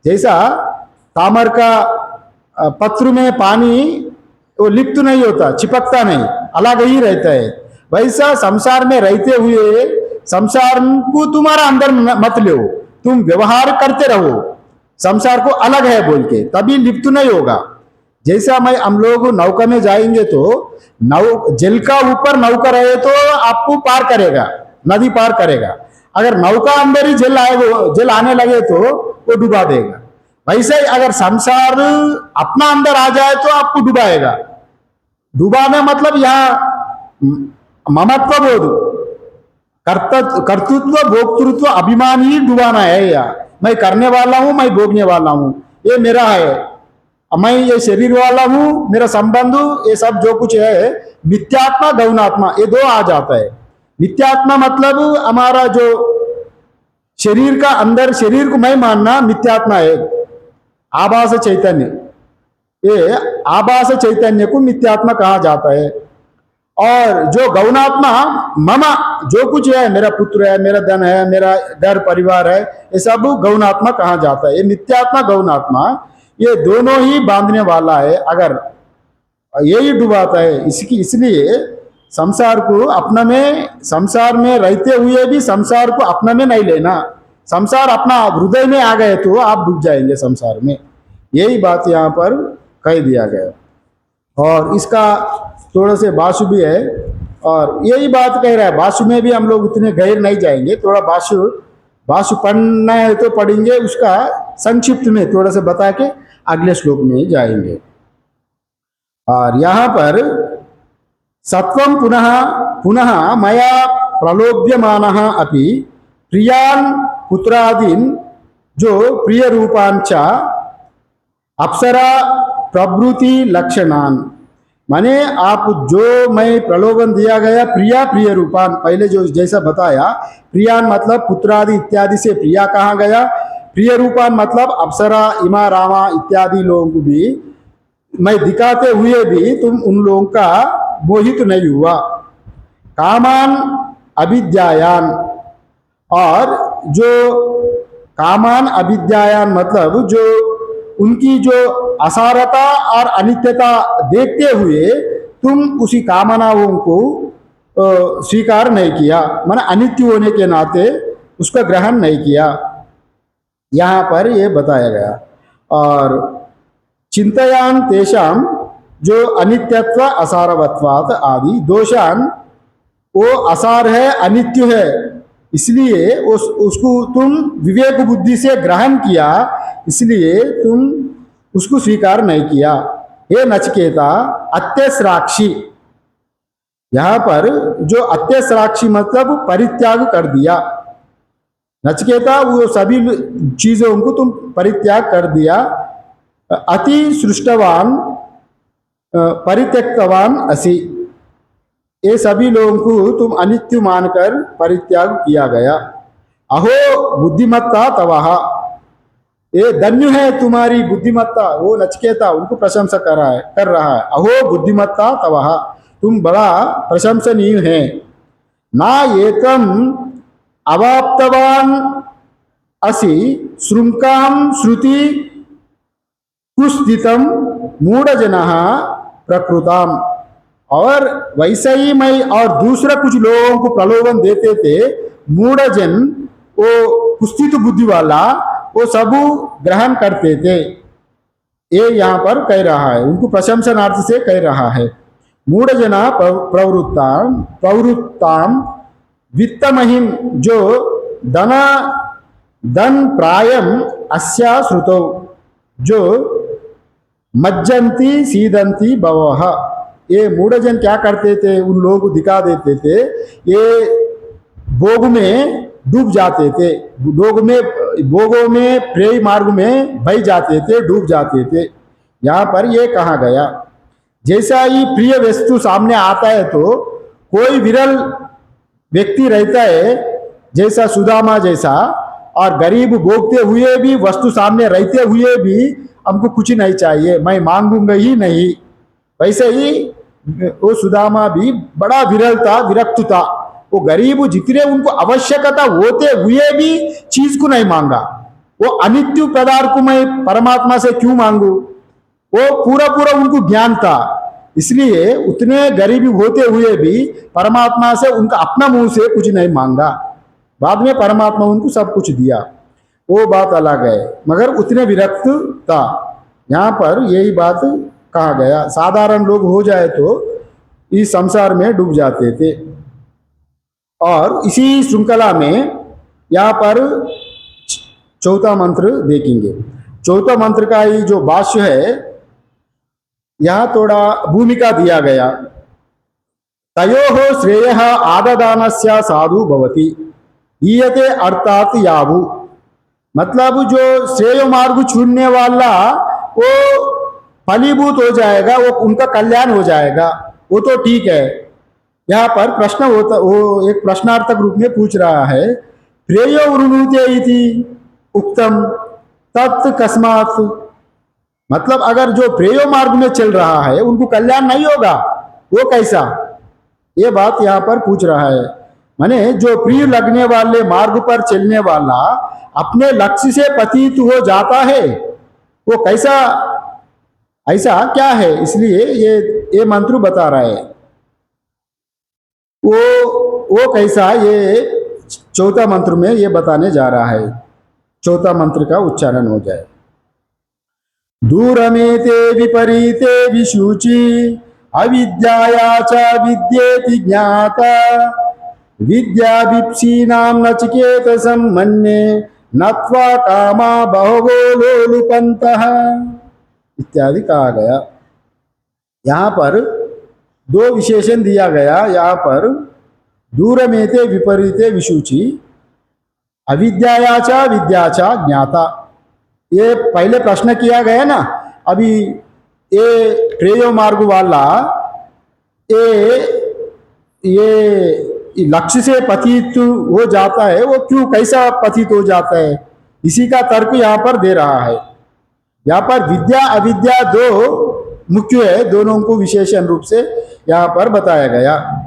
जैसा तामर का पत्र में पानी वो लिप्त नहीं होता, चिपकता नहीं, अलग ही रहता है, वैसा संसार में रहते हुए संसार को तुम्हारा अंदर मत लो, तुम व्यवहार करते रहो, संसार को अलग है बोल के, तभी लिप्त नहीं होगा। जैसा हम लोग नौका में जाएंगे तो जल का ऊपर नौका रहे तो आपको पार करेगा, नदी पार करेगा। अगर नौका अंदर ही जल आने लगे तो वो डुबा देगा। वैसे ही अगर संसार अपना अंदर आ जाए तो आपको डुबाएगा। डुबाना मतलब यहाँ ममत्व बोध, कर्तृत्व भोक्तृत्व अभिमान ही डुबाना है। या मैं करने वाला हूं, मैं भोगने वाला हूं, ये मेरा है, मैं ये शरीर वाला हूं, मेरा संबंध, ये सब जो कुछ है मिथ्यात्मा गौणात्मा, ये दो आ जाता है। मिथ्यात्मा मतलब हमारा जो शरीर का अंदर, शरीर को मैं मानना मिथ्यात्मा है, आभास चैतन्य, ये आभास चैतन्य को मिथ्यात्मा कहा जाता है। और जो गौणात्मा ममा, जो कुछ है, मेरा पुत्र है, मेरा धन है, मेरा घर परिवार है, ये सब गौणात्मा कहा जाता है। ये मिथ्यात्मा गौणात्मा ये दोनों ही बांधने वाला है, अगर यही डुबाता है। इसलिए संसार को अपना में, संसार में रहते हुए भी संसार को अपना में नहीं लेना। संसार अपना हृदय में आ गए तो आप डूब जाएंगे संसार में, यही बात यहाँ पर कह दिया गया। और इसका थोड़ा से भाष्य भी है, और यही बात कह रहा है। भाष्य में भी हम लोग उतने गहर नहीं जाएंगे, थोड़ा भाष्य पढ़ना है तो पढ़ेंगे, उसका संक्षिप्त में थोड़ा सा बता के अगले श्लोक में जाएंगे। और यहाँ पर सत्वं पुनः पुनः मया प्रलोभ्यमानः अपि प्रियान् पुत्रादीन् जो प्रिय रूपांच अप्सरा प्रभृति लक्षणान, माने आप जो मैं प्रलोभन दिया गया प्रिय रूपान, पहले जो जैसा बताया, प्रियान मतलब पुत्रादि इत्यादि से प्रिया कहा गया, प्रिय रूपान मतलब अप्सरा इमा रामा इत्यादि लोगों को भी मैं दिखाते हुए भी तुम उन लोगों का मोहित नहीं हुआ। कामान अविद्यायान, और जो कामान अविद्यायान मतलब जो उनकी जो असारता और अनित्यता देखते हुए तुम उसी कामनाओं को स्वीकार नहीं किया, माना अनित्य होने के नाते उसका ग्रहण नहीं किया, यहाँ पर ये बताया गया। और चिंतयान तेषाम जो अनित्यत्व असारवत्वात् आदि दोषान, वो असार है, अनित्य है, इसलिए उसको तुम विवेक बुद्धि से ग्रहण किया, इसलिए तुम उसको स्वीकार नहीं किया। हे नचिकेता अत्यस्राक्षी, यहाँ पर जो अत्यस्राक्षी मतलब परित्याग कर दिया। नचिकेता वो सभी चीजों को तुम परित्याग कर दिया। अति सृष्टवान परित्यक्तवान असि, ये सभी लोगों को तुम अनित्य मानकर परित्याग किया गया। अहो बुद्धिमत्ता तवाह, ये धन्य है तुम्हारी बुद्धिमत्ता, वो नचिकेता उनको प्रशंसा कर रहा है। अहो बुद्धिमत्ता तवाह, तुम बड़ा प्रशंसनीय है। ना एतम अवाप्तवान असि श्रृंकाम श्रुति कुस्थितम मूढ़जनः प्रकृताम, और वैसे ही मैं और दूसरा कुछ लोगों को प्रलोभन देते थे, मूढ़जन वो कुस्थित बुद्धि वाला वो सब ग्रहण करते थे। ये यहाँ पर कह रहा है, उनको प्रशंसनार्थ से कह रहा है। मूढ़जना प्रवृत्ताम प्रवृत्ताम वित्तमहिम, जो धन धन प्रायम अस्या श्रुतौ, जो मज्जंती सीदंती बवह। ये मूढ़जन क्या करते थे, उन लोगों को दिखा देते थे, ये भोग में डूब जाते थे, भोगों में प्रेय मार्ग में बह जाते थे, डूब जाते थे। यहाँ पर ये कहा गया, जैसा ही प्रिय वस्तु सामने आता है तो कोई विरल व्यक्ति रहता है, जैसा सुदामा जैसा, और गरीब भोगते हुए भी, वस्तु सामने रहते हुए भी हमको कुछ नहीं चाहिए, मैं मांगूंगा ही नहीं, वैसे ही वो सुदामा भी बड़ा विरल था, विरक्त था। वो गरीब जितने उनको आवश्यकता होते हुए भी चीज को नहीं मांगा। वो अनित्य पदार्थ को मैं परमात्मा से क्यों मांगू, वो पूरा पूरा उनको ज्ञान था, इसलिए उतने गरीबी होते हुए भी परमात्मा से उनका अपना मुंह से कुछ नहीं मांगा। बाद में परमात्मा उनको सब कुछ दिया, वो बात अलग है, मगर उतने विरक्त था। यहाँ पर यही बात कहा गया, साधारण लोग हो जाए तो इस संसार में डूब जाते थे। और इसी श्रृंखला में यहाँ पर चौथा मंत्र देखेंगे। चौथा मंत्र का ही जो भाष्य है, यहाँ थोड़ा भूमिका दिया गया। तयोः श्रेयः आददानस्य साधु भवति ईयते अर्थात यावु, मतलब जो श्रेय मार्ग चुनने वाला वो फलीभूत हो जाएगा, वो उनका कल्याण हो जाएगा, वो तो ठीक है। यहाँ पर प्रश्न होता, वो एक प्रश्नार्थक रूप में पूछ रहा है, प्रेयो वृणुते इति उक्तम तत् कस्मात्, मतलब अगर जो प्रेयो मार्ग में चल रहा है उनको कल्याण नहीं होगा, वो कैसा, ये बात यहाँ पर पूछ रहा है। माने जो प्रिय लगने वाले मार्ग पर चलने वाला अपने लक्ष्य से पतित हो जाता है, वो कैसा, ऐसा क्या है, इसलिए ये मंत्र बता रहा है। वो कैसा, ये चौथा मंत्र में ये बताने जा रहा है। चौथा मंत्र का उच्चारण हो जाए। दूरमेते विपरीते विशुचि अविद्याया च विद्येति ज्ञाता विद्याभिप्सीनां नचिकेतसं मन्ये नत्वा कामा बहवो लोलुपन्तः इत्यादि कहा गया। यहाँ पर दो विशेषण दिया गया। यहाँ पर दूरमेते विपरीते विशुचि अविद्याया च विद्या च ज्ञाता, ये पहले प्रश्न किया गया ना। अभी ये प्रेयो मार्ग वाला ये लक्ष्य से पतित हो जाता है, वो क्यों, कैसा पतित हो जाता है, इसी का तर्क यहाँ पर दे रहा है। यहाँ पर विद्या अविद्या दो मुख्य है, दोनों को विशेषण रूप से यहाँ पर बताया गया।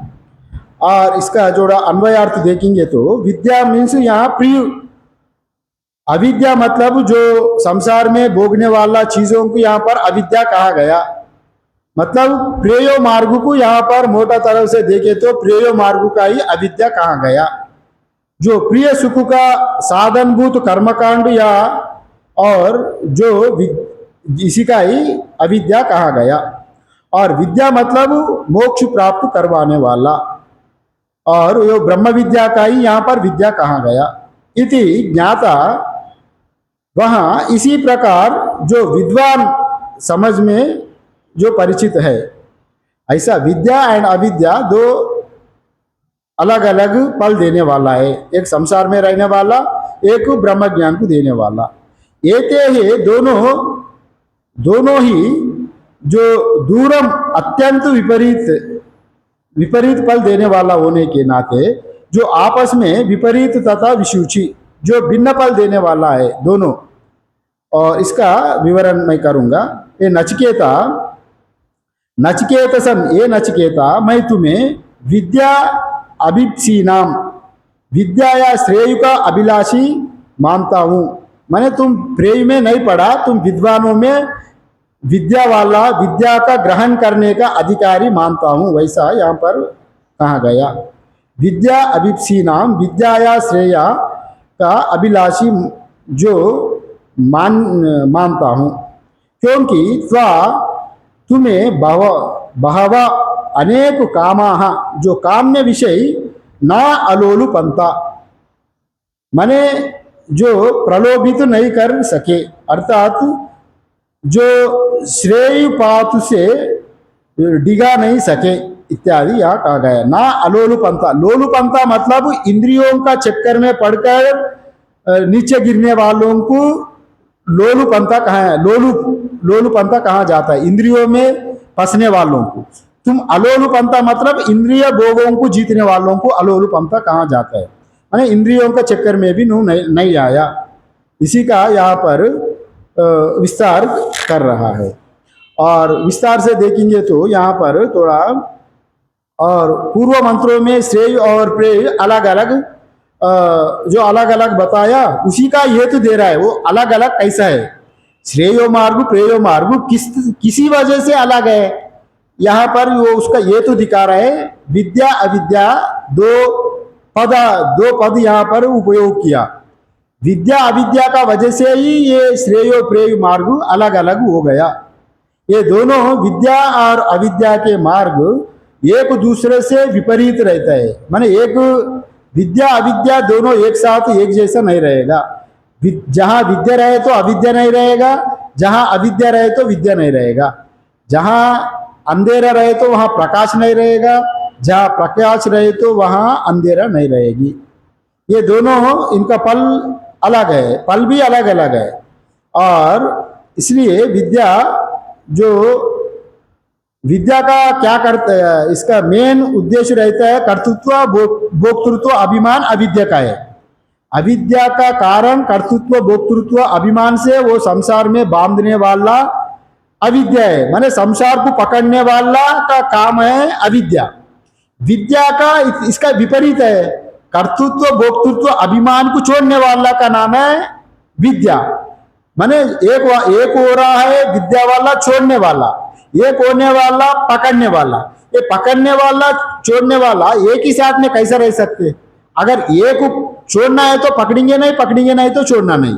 और इसका जोड़ा अन्वयार्थ देखेंगे तो विद्या मीन्स यहाँ प्रिय, अविद्या मतलब जो संसार में भोगने वाला चीजों को यहाँ पर अविद्या कहा गया। मतलब प्रेयो मार्ग को यहाँ पर मोटा तरह से देखे तो प्रेयो मार्ग का ही अविद्या कहा गया। जो प्रिय सुख का साधनभूत कर्मकांड या और जो इसी का ही अविद्या कहा गया। और विद्या मतलब मोक्ष प्राप्त करवाने वाला, और यो ब्रह्म विद्या का ही यहाँ पर विद्या कहा गया। इति ज्ञाता, वहाँ इसी प्रकार जो विद्वान समझ में जो परिचित है, ऐसा विद्या एंड अविद्या दो अलग अलग फल देने वाला है। एक संसार में रहने वाला, एक ब्रह्म ज्ञान को देने वाला। एते ही दोनों ही जो दूरम अत्यंत विपरीत फल देने वाला होने के नाते जो आपस में विपरीत तथा विशुचि जो भिन्न फल देने वाला है दोनों। और इसका विवरण मैं करूंगा। ये नचिकेतसम, ये नचिकेता, मैं तुम्हें विद्या अभिप्सीनाम, विद्या या श्रेय का अभिलाषी मानता हूँ। मैंने तुम प्रेय में नहीं पढ़ा, तुम विद्वानों में विद्या वाला, विद्या का ग्रहण करने का अधिकारी मानता हूँ, वैसा यहाँ पर कहा गया। विद्या अभिप्सीनाम, विद्या या श्रेय का अभिलाषी जो मानता हूँ। क्योंकि त्वा तुम्हें बहव अनेक कामाः, जो काम्य विषय न अलोलुपंता, माने जो प्रलोभित नहीं कर सके, अर्थात जो श्रेय पातु से डिगा नहीं सके इत्यादि यहाँ कहा गया। ना अलोलुपंता, लोलुपंता मतलब इंद्रियों का चक्कर में पड़कर नीचे गिरने वालों को लोलुपंता कहा है। लोलुपंता कहा जाता है इंद्रियों में फंसने वालों को। तुम अलोलुपंता मतलब इंद्रिय भोगों को जीतने वालों को अलोलुपंता कहा जाता है, माने इंद्रियों का चक्कर में भी नहीं आया। इसी का यहाँ पर विस्तार कर रहा है। और विस्तार से देखेंगे तो यहाँ पर थोड़ा, और पूर्व मंत्रों में श्रेय और प्रेय अलग अलग जो अलग अलग बताया उसी का हेतु दे रहा है। वो अलग अलग कैसा है, श्रेयो मार्ग प्रेयो मार्ग किसी वजह से अलग है। यहाँ पर वो उसका हेतु दिखा रहा है। विद्या अविद्या दो पद यहाँ पर उपयोग किया। विद्या अविद्या का वजह से ही ये श्रेयो प्रेय मार्ग अलग अलग हो गया। ये दोनों विद्या और अविद्या के मार्ग एक दूसरे से विपरीत रहता है, माने एक विद्या अविद्या दोनों एक साथ एक जैसा नहीं रहेगा। जहां विद्या रहे तो अविद्या नहीं रहेगा, जहां अविद्या रहे तो विद्या नहीं रहेगा। जहां अंधेरा रहे तो वहां प्रकाश नहीं रहेगा, जहां प्रकाश रहे तो वहां अंधेरा नहीं रहेगी। ये दोनों इनका फल अलग है, फल भी अलग अलग है। और इसलिए विद्या का क्या करता है, इसका मेन उद्देश्य रहता है कर्तृत्व भोक्तृत्व अभिमान अविद्या का है। अविद्या का कारण कर्तृत्व भोक्तृत्व अभिमान से वो संसार में बांधने वाला अविद्या है, माने संसार को पकड़ने वाला का काम है अविद्या। विद्या का इसका विपरीत है, कर्तृत्व भोक्तृत्व अभिमान को छोड़ने वाला का नाम है विद्या। माने एक हो रहा है विद्या वाला छोड़ने वाला, एक होने वाला पकड़ने वाला। ये पकड़ने वाला छोड़ने वाला एक ही साथ में कैसे रह सकते? अगर एक छोड़ना है तो पकड़ेंगे नहीं, पकड़ेंगे नहीं तो छोड़ना नहीं।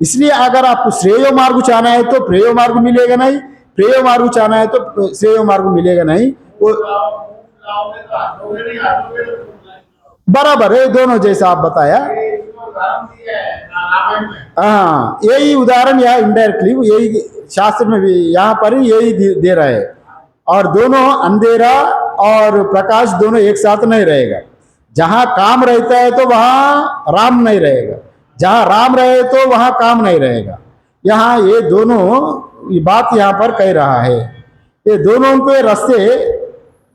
इसलिए अगर आप श्रेय मार्ग चाहना है तो प्रेय मार्ग मिलेगा नहीं, प्रेय मार्ग चाहना है तो श्रेय मार्ग मिलेगा नहीं। वो बराबर है, दोनों जैसा आप बताया। हाँ, यही उदाहरण यहाँ इनडायरेक्टली यही शास्त्र में भी यहाँ पर यही दे रहा है। और दोनों अंधेरा और प्रकाश दोनों एक साथ नहीं रहेगा। जहां काम रहता है तो वहां राम नहीं रहेगा, जहां राम रहे तो वहां काम नहीं रहेगा। यहाँ ये दोनों बात यहाँ पर कह रहा है। ये दोनों के रास्ते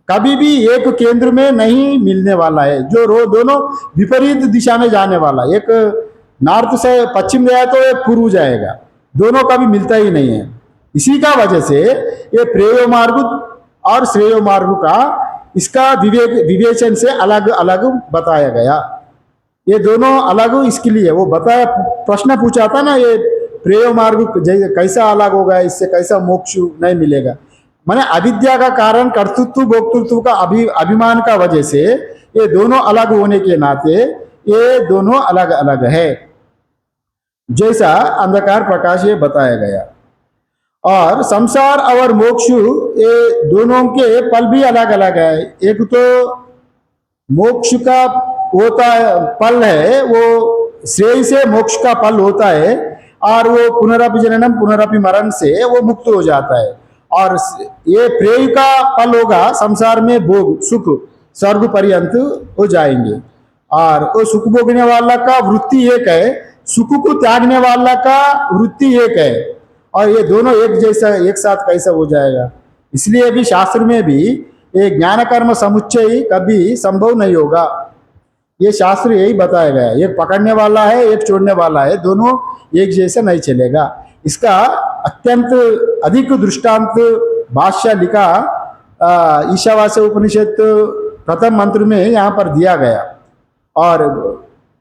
कभी भी एक केंद्र में नहीं मिलने वाला है, जो दोनों विपरीत दिशा में जाने वाला। एक नॉर्थ से पश्चिम गया तो एक पूर्व जाएगा, दोनों कभी मिलता ही नहीं है। इसी का वजह से ये प्रेय मार्ग और श्रेय मार्ग का इसका विवेचन से अलग अलग बताया गया। ये दोनों अलग इसके लिए वो बताया, प्रश्न पूछा था ना, ये प्रेय मार्ग कैसा अलग होगा, इससे कैसा मोक्ष नहीं मिलेगा। माने अविद्या का कारण कर्तृत्व भोक्तृत्व का अभिमान का वजह से ये दोनों अलग होने के नाते ये दोनों अलग अलग है, जैसा अंधकार प्रकाश ये बताया गया। और संसार और मोक्ष ये दोनों के फल भी अलग अलग है। एक तो मोक्ष का होता है फल है, वो श्रेय से मोक्ष का फल होता है, और वो पुनरपि जननम पुनरपि मरण से वो मुक्त हो जाता है। और ये प्रेय का फल होगा संसार में भोग सुख स्वर्ग पर्यंत हो जाएंगे। और वो सुख भोगने वाला का वृत्ति एक है, सुख को त्यागने वाला का वृत्ति एक है। और ये दोनों एक जैसा एक साथ कैसा हो जाएगा? इसलिए भी शास्त्र में भी ये ज्ञान कर्म समुच्चय कभी संभव नहीं होगा। ये शास्त्र यही बताया गया है, एक पकड़ने वाला है एक छोड़ने वाला है, दोनों एक जैसा नहीं चलेगा। इसका अत्यंत अधिक दृष्टांत भाष्य लिखा ईशावास्य उपनिषद प्रथम मंत्र में यहाँ पर दिया गया, और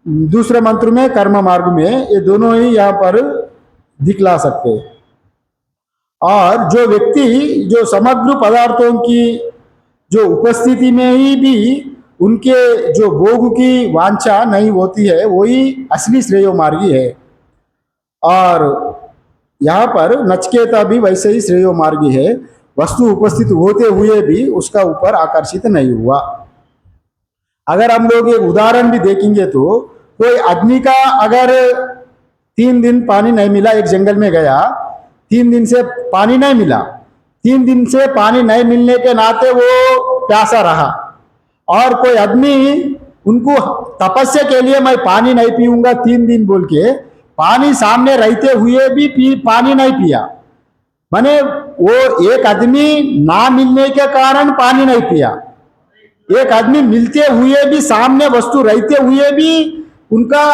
दूसरे मंत्र में कर्म मार्ग में, ये दोनों ही यहाँ पर दिखला सकते हैं। और जो व्यक्ति जो समग्र पदार्थों की जो उपस्थिति में ही भी उनके जो भोग की वांछा नहीं होती है, वही असली श्रेय मार्गी है। और यहाँ पर नचिकेता भी वैसे ही श्रेयो मार्गी है, वस्तु उपस्थित होते हुए भी उसका ऊपर आकर्षित नहीं हुआ। अगर हम लोग एक उदाहरण भी देखेंगे तो कोई आदमी का अगर 3 दिन पानी नहीं मिला, एक जंगल में गया, 3 दिन से पानी नहीं मिला, 3 दिन से पानी नहीं मिलने के नाते वो प्यासा रहा, और कोई आदमी उनको तपस्या के लिए मैं पानी नहीं पीऊंगा 3 दिन बोल के पानी सामने रहते हुए भी पानी नहीं पिया, माने वो एक आदमी ना मिलने के कारण पानी नहीं पिया, एक आदमी मिलते हुए भी सामने वस्तु रहते हुए भी उनका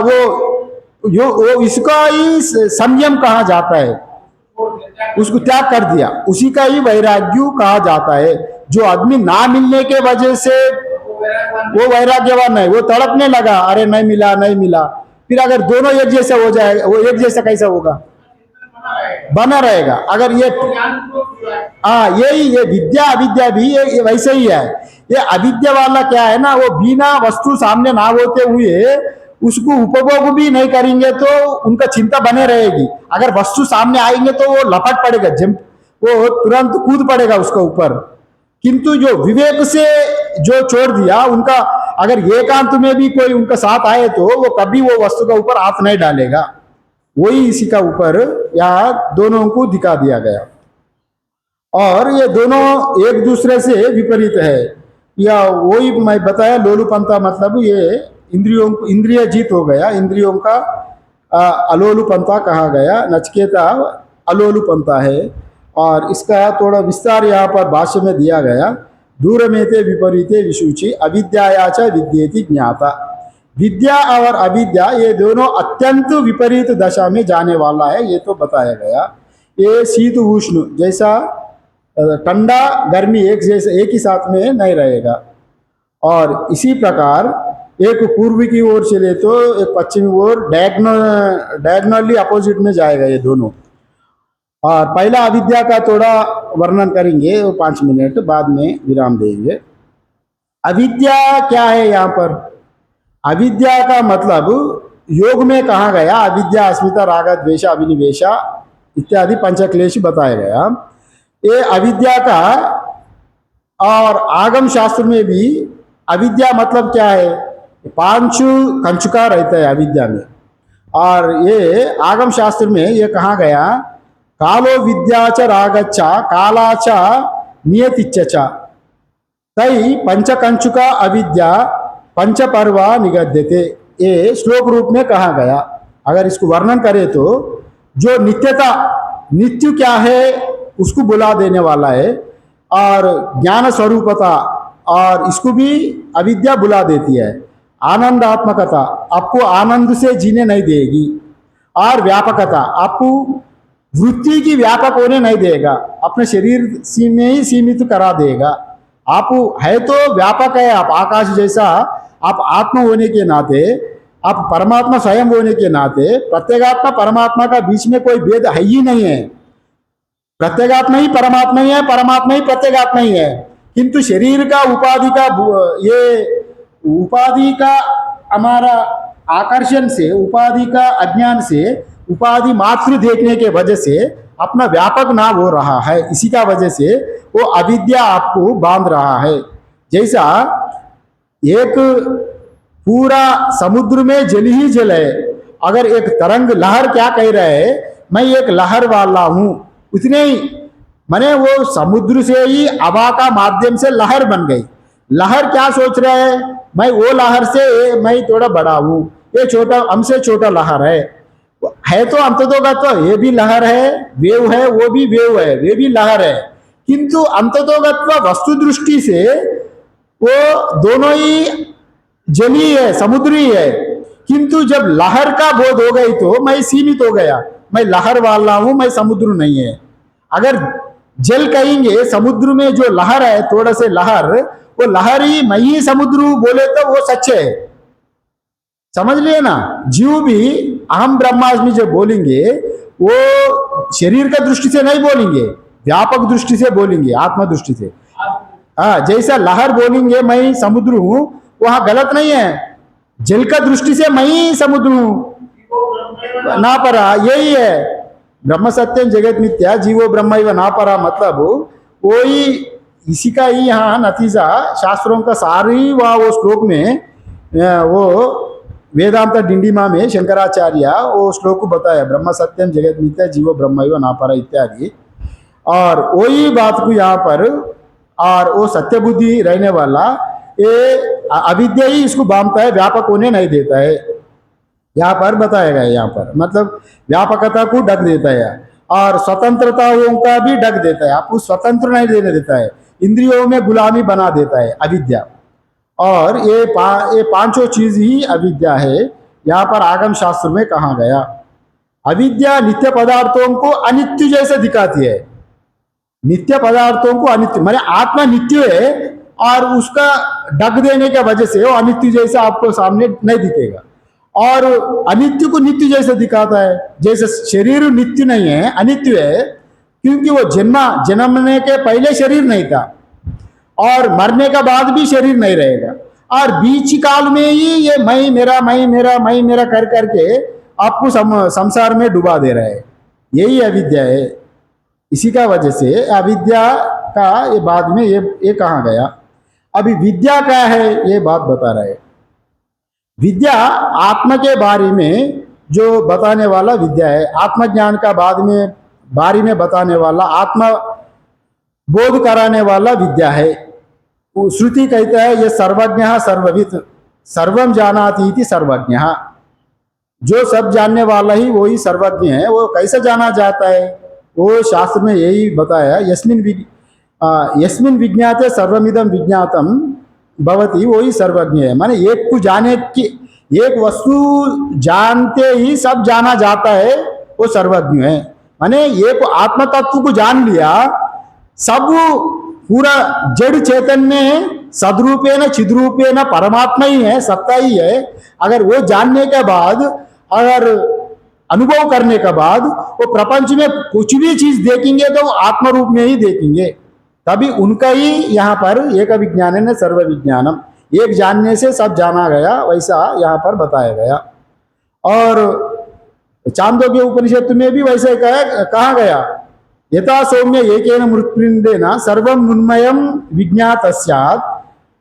वो इसका ही संयम कहा जाता है, उसको त्याग कर दिया, उसी का ही वैराग्य कहा जाता है। जो आदमी ना मिलने के वजह से वो वैराग्यवान नहीं, वो तड़पने लगा, अरे नहीं मिला नहीं मिला, फिर अगर दोनों एक जैसे हो जाएगा, वो एक जैसा कैसा होगा, बना रहेगा। अगर ये यही ये विद्या अविद्या भी ये वैसे ही है। ये अविद्या वाला क्या है ना, वो बिना वस्तु सामने ना होते हुए उसको उपभोग भी नहीं करेंगे तो उनका चिंता बने रहेगी। अगर वस्तु सामने आएंगे तो वो लपट पड़ेगा, वो तुरंत कूद पड़ेगा उसका ऊपर। किंतु जो विवेक से जो छोड़ दिया, उनका अगर एकांत में भी कोई उनका साथ आए तो वो कभी वो वस्तु का ऊपर हाथ नहीं डालेगा। वही इसी का ऊपर यहाँ दोनों को दिखा दिया गया, और ये दोनों एक दूसरे से विपरीत है। या वही मैं बताया, लोलुपंथा मतलब ये इंद्रिय जीत हो गया, इंद्रियों का अलोलुपंथा कहा गया। नचिकेता अलोलुपंथा है, और इसका थोड़ा विस्तार यहाँ पर भाष्य में दिया गया। दूरमेते विपरीते विशुचि अविद्याया च विद्येति ज्ञाता। विद्या और अविद्या ये दोनों अत्यंत विपरीत दशा में जाने वाला है, ये तो बताया गया। ये शीत उष्ण जैसा ठंडा गर्मी एक ही साथ में नहीं रहेगा। और इसी प्रकार एक पूर्व की ओर चले तो एक पश्चिमी ओर डायगनली अपोजिट में जाएगा ये दोनों। और पहला अविद्या का थोड़ा वर्णन करेंगे, वो 5 मिनट बाद में विराम देंगे। अविद्या क्या है यहाँ पर? अविद्या का मतलब योग में कहा गया, अविद्या अस्मिता राग द्वेष अभिनिवेशा इत्यादि पंचक्लेश बताया गया। ये अविद्या का, और आगम शास्त्र में भी अविद्या मतलब क्या है, 5 कंचुका रहता है अविद्या में। और ये आगम शास्त्र में ये कहा गया, कालो विद्या च रागच्चा काला च नियतिच्च तई पंचकंचुका अविद्या पंचपर्वा निगद्यते। ये श्लोक रूप में कहा गया। अगर इसको वर्णन करें तो जो नित्यता, नित्य क्या है उसको बुला देने वाला है, और ज्ञान स्वरूपता, और इसको भी अविद्या बुला देती है। आनंदात्मकता, आपको आनंद से जीने नहीं देगी, और व्यापकता, आपको वृत्ति की व्यापक होने नहीं देगा, अपने शरीर में ही सीमित करा देगा। आप है तो व्यापक है, आप आकाश जैसा, आप आत्मा होने के नाते, आप परमात्मा स्वयं होने के नाते, प्रत्येगात्मा परमात्मा का बीच में कोई भेद है ही नहीं है। प्रत्येगात्मा ही परमात्मा ही है, परमात्मा ही प्रत्येगात्मा ही है। किंतु शरीर का उपाधि का हमारा आकर्षण से, उपाधि का अज्ञान से, उपाधि मात्र देखने के वजह से अपना व्यापक ना हो रहा है। इसी का वजह से वो अविद्या आपको बांध रहा है। जैसा एक पूरा समुद्र में जल ही जल है, अगर एक तरंग लहर क्या कह रहा है, मैं एक लहर वाला हूं, उतने ही माने वो समुद्र से ही हवा का माध्यम से लहर बन गई। लहर क्या सोच रहा है, मैं वो लहर से मैं थोड़ा बड़ा हूं, ये छोटा, हमसे छोटा लहर है तो अंततोगत्व ये भी लहर है, वेव है, वो भी वेव है, वे भी लहर है। किंतु अंततोगत्व वस्तु दृष्टि से वो दोनों ही जली है, समुद्री है। किंतु जब लहर का बोध हो गई तो मैं सीमित हो गया, मैं लहर वाला हूं, मैं समुद्र नहीं है। अगर जल कहेंगे, समुद्र में जो लहर है, थोड़ा से लहर, वो लहर ही मैं ही समुद्र बोले तो वो सच है। समझ लिए ना? जीव भी अहम ब्रह्मास्मि जब बोलेंगे, वो शरीर का दृष्टि से नहीं बोलेंगे, व्यापक दृष्टि से बोलेंगे, आत्मा दृष्टि से। जैसा लहर बोलेंगे मैं समुद्र हूं, वहां गलत नहीं है। जल का दृष्टि से मैं ही समुद्र हूं, नापरा यही है, ब्रह्म सत्यम जगत मिथ्या जीवो ब्रह्म नापरा, मतलब वही इसी का ही यहाँ नतीजा शास्त्रों का सारी वो श्लोक में वो वेदांत डिंडीमा में शंकराचार्य वो श्लोक को बताया, ब्रह्म सत्यम जगत मिथ्या जीवो ब्रह्म नापरा इत्यादि। और वही बात को यहाँ पर, और वो सत्य बुद्धि रहने वाला ये अविद्या ही इसको बांधता है, व्यापक होने नहीं देता है। यहाँ पर बताया गया, यहाँ पर मतलब व्यापकता को ढक देता है और स्वतंत्रताओं का भी ढक देता है, आपको स्वतंत्र नहीं देने देता है, इंद्रियों में गुलामी बना देता है अविद्या। और ये पांचों चीज ही अविद्या है, यहाँ पर आगम शास्त्र में कहा गया। अविद्या नित्य पदार्थों को अनित्य जैसे दिखाती है, नित्य पदार्थों को अनित्य माने आत्मा नित्य है और उसका ढक देने की वजह से वो अनित्य जैसा आपको सामने नहीं दिखेगा, और अनित्य को नित्य जैसे दिखाता है। जैसे शरीर नित्य नहीं है, अनित्य है, क्योंकि वो जन्मने के पहले शरीर नहीं था और मरने का बाद भी शरीर नहीं रहेगा, और बीच काल में ही ये मैं मेरा कर करके आपको संसार में डुबा दे रहा है। यही अविद्या है। इसी का वजह से अविद्या का ये बाद में ये कहा गया। अभी विद्या क्या है ये बात बता रहे हैं। विद्या आत्मा के बारे में जो बताने वाला विद्या है, आत्मज्ञान का बारे में बताने वाला, आत्मा बोध कराने वाला विद्या है। श्रुति कहता है ये सर्वज्ञ सर्वविद सर्वम जानाति इति सर्वज्ञ, जो सब जानने वाला ही वही सर्वज्ञ है। वो कैसे जाना जाता है, वो शास्त्र में यही बताया, यस्मिन् विज्ञाते सर्वमिदं विज्ञातम भवति, वही सर्वज्ञ है। माने एक को जाने की, एक वस्तु जानते ही सब जाना जाता है, वो सर्वज्ञ है। माने एक आत्म तत्व को जान लिया, सब पूरा जड़ चेतन में सदरूपेण चिद्रूपेण परमात्मा ही है, सत्ता ही है। अगर वो जानने के बाद, अगर अनुभव करने के बाद वो प्रपंच में कुछ भी चीज देखेंगे तो आत्म रूप में ही देखेंगे, तभी उनका ही यहाँ पर एक विज्ञान है सर्व विज्ञानम, एक जानने से सब जाना गया, वैसा यहाँ पर बताया गया। और चांदोग्य उपनिषद में भी वैसे कहा गया, यथा सौम्य एकेन मृत्पिंडेन सर्वं उन्मयं विज्ञात स्यात्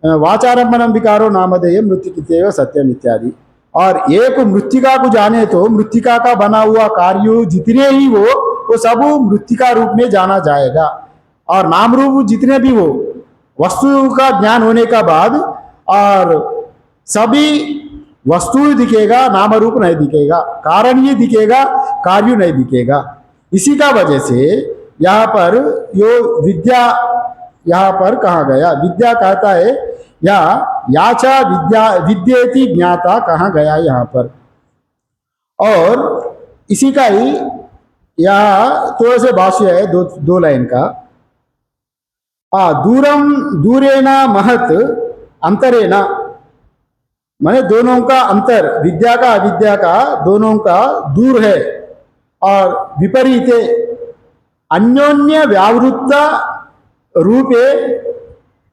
वाचारंभनम विकारो नामधेय मृत्तिकेव सत्यम इत्यादि। और एक मृत्तिका को जाने तो मृत्तिका का बना हुआ कार्य जितने ही वो सब मृत्तिका रूप में जाना जाएगा, और नाम रूप जितने भी वो वस्तु का ज्ञान होने का बाद और सभी वस्तु दिखेगा, नाम रूप नहीं दिखेगा, कारण ही दिखेगा, कार्य नहीं दिखेगा। इसी का वजह से यहाँ पर यो विद्या यहाँ पर कहा गया, विद्या कहता है या याचा विद्या विद्येति ज्ञाता कहा गया यहाँ पर। और इसी का ही यहाँ थोड़े से भाष्य है, दो लाइन का। दूरम दूरेना महत अंतरेना, माने दोनों का अंतर, विद्या का अविद्या का दोनों का दूर है। और विपरीत अन्योन्य व्यावृत्त रूपे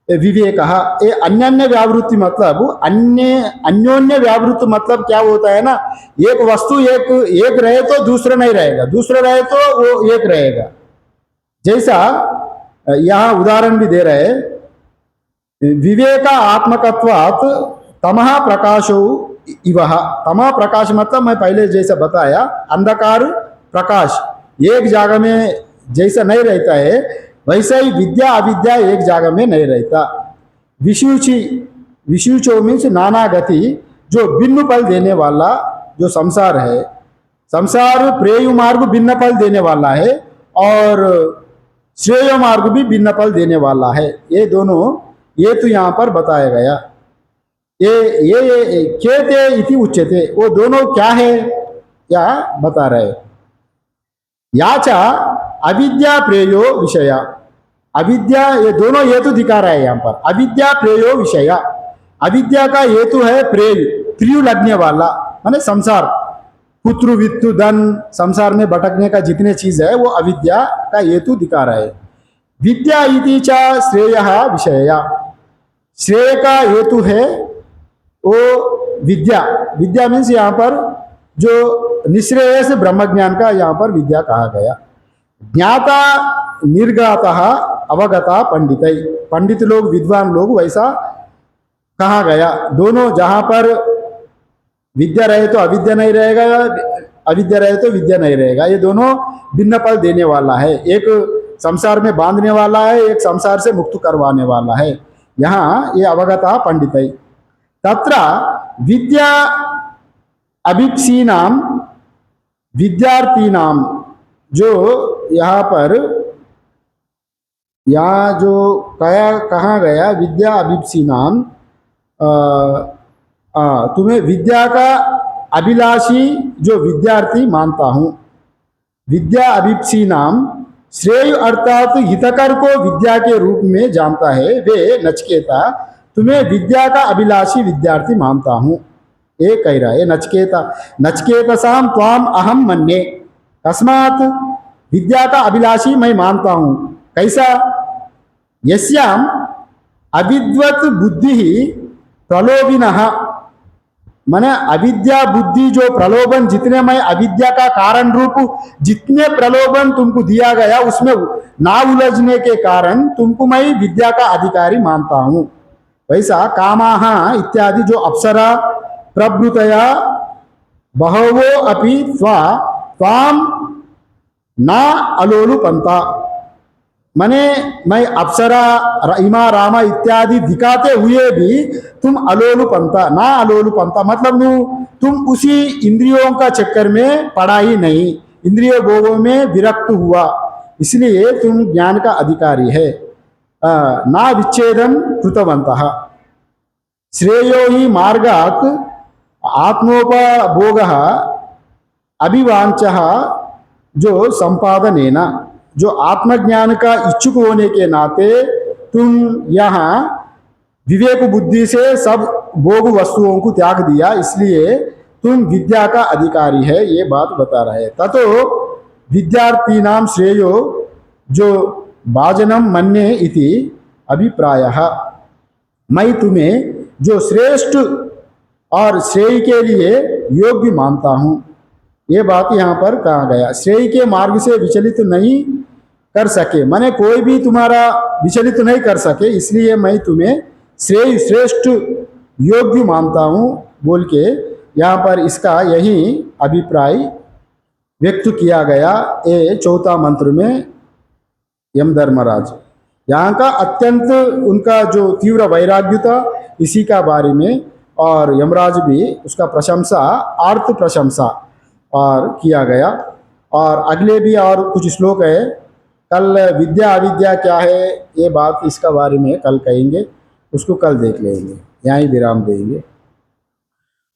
विवेक, ये अन्योन्य व्यावृत्ति मतलब अन्योन्य व्यावृत्ति मतलब क्या होता है ना, एक वस्तु एक रहे तो दूसरा नहीं रहेगा, दूसरा रहे तो वो एक रहेगा। जैसा यहाँ उदाहरण भी दे रहे, विवेक आत्मकत्वात् तमः प्रकाशो इवह। तमः प्रकाश मतलब मैं पहले जैसा बताया, अंधकार प्रकाश एक जगह में जैसा नहीं रहता है, वैसे ही विद्या अविद्या एक जगह में नहीं रहता। विषुचो मीन्स नाना गति, जो भिन्न फल देने वाला जो संसार है, संसार प्रेय मार्ग भिन्न फल देने वाला है और श्रेय मार्ग भी भिन्न फल देने वाला है। ये दोनों ये तो यहाँ पर बताया गया। ये केते इति उच्यते, वो दोनों क्या है या बता रहे। याचा अविद्या प्रेयो विषया, अविद्या ये दोनों हेतु दिखा रहा है यहाँ पर। अविद्या प्रेयो विषया, अविद्या का हेतु है प्रिय लगने वाला, माने संसार, पुत्र वित्तु धन, संसार में भटकने का जितने चीज है वो अविद्या का हेतु दिखा रहा है। विद्या इति च श्रेय विषया, श्रेय का हेतु है वो विद्या। विद्या मीन्स यहाँ पर जो निश्रेयस ब्रह्म ज्ञान का यहाँ पर विद्या कहा गया। ज्ञाता निर्गाता अवगता पंडित, पंडित लोग विद्वान लोग वैसा कहा गया। दोनों जहाँ पर विद्या रहे तो अविद्या नहीं रहेगा, अविद्या रहे तो विद्या नहीं रहेगा, ये दोनों भिन्न फल देने वाला है। एक संसार में बांधने वाला है, एक संसार से मुक्त करवाने वाला है। यहाँ ये अवगता पंडित है। तत्र विद्या अभिप्सी नाम विद्यार्थी नाम, जो यहाँ पर यहाँ जो कहा गया विद्या अभिप्सी नाम, तुम्हें विद्या का अभिलाषी जो विद्यार्थी मानता हूँ। विद्या अभिप्सी नाम श्रेय अर्थात हितकर को विद्या के रूप में जानता है, वे नचकेता तुम्हें विद्या का अभिलाषी विद्यार्थी मानता हूँ। ये कह रहा है नचकेता, नचकेतसाम त्वाम अहम मन्ये, तस्मात् विद्या का अभिलाषी मैं मानता हूँ। कैसा? यस्याम अविद्वत बुद्धि प्रलोभिनः, माने अविद्या बुद्धि जो प्रलोभन, जितने मैं अविद्या का कारण रूप जितने प्रलोभन तुमको दिया गया उसमें ना उलझने के कारण तुमको मैं विद्या का अधिकारी मानता हूँ। वैसा कामाः इत्यादि जो अप्सरा प्रभृतया बहवो अपि त्वाम ना अलोलुपंता, माने मैं अप्सरा इमा रामा इत्यादि दिखाते हुए भी तुम अलोलुपंता, ना अलोलुपंता मतलब तुम उसी इंद्रियों का चक्कर में पड़ा ही नहीं, इंद्रिय भोगों में विरक्त हुआ, इसलिए तुम ज्ञान का अधिकारी है। ना विच्छेदम कृतवन्तः श्रेयो ही मार्गात् आत्मोपभोगः अभिवांचः, जो संपादनेना, जो आत्मज्ञान का इच्छुक होने के नाते तुम यहाँ विवेक बुद्धि से सब भोग वस्तुओं को त्याग दिया, इसलिए तुम विद्या का अधिकारी है, ये बात बता रहे। ततो विद्यार्थी नाम श्रेयो जो भाजनम मन्ये इति अभिप्रायः, मैं तुम्हें जो श्रेष्ठ और श्रेय के लिए योग्य मानता हूँ, ये बात यहाँ पर कहा गया। श्रेय के मार्ग से विचलित नहीं कर सके, माने कोई भी तुम्हारा विचलित नहीं कर सके, इसलिए मैं तुम्हें श्रेय श्रेष्ठ योग्य मानता हूँ बोल के यहाँ पर इसका यही अभिप्राय व्यक्त किया गया। ये चौथा मंत्र में यमधर्मराज यहाँ का अत्यंत उनका जो तीव्र वैराग्य था इसी का बारे में, और यमराज भी उसका प्रशंसा आर्त प्रशंसा और किया गया। और अगले भी और कुछ श्लोक है, कल विद्या अविद्या क्या है ये बात इसका बारे में कल कहेंगे, उसको कल देख लेंगे, यहाँ ही विराम देंगे।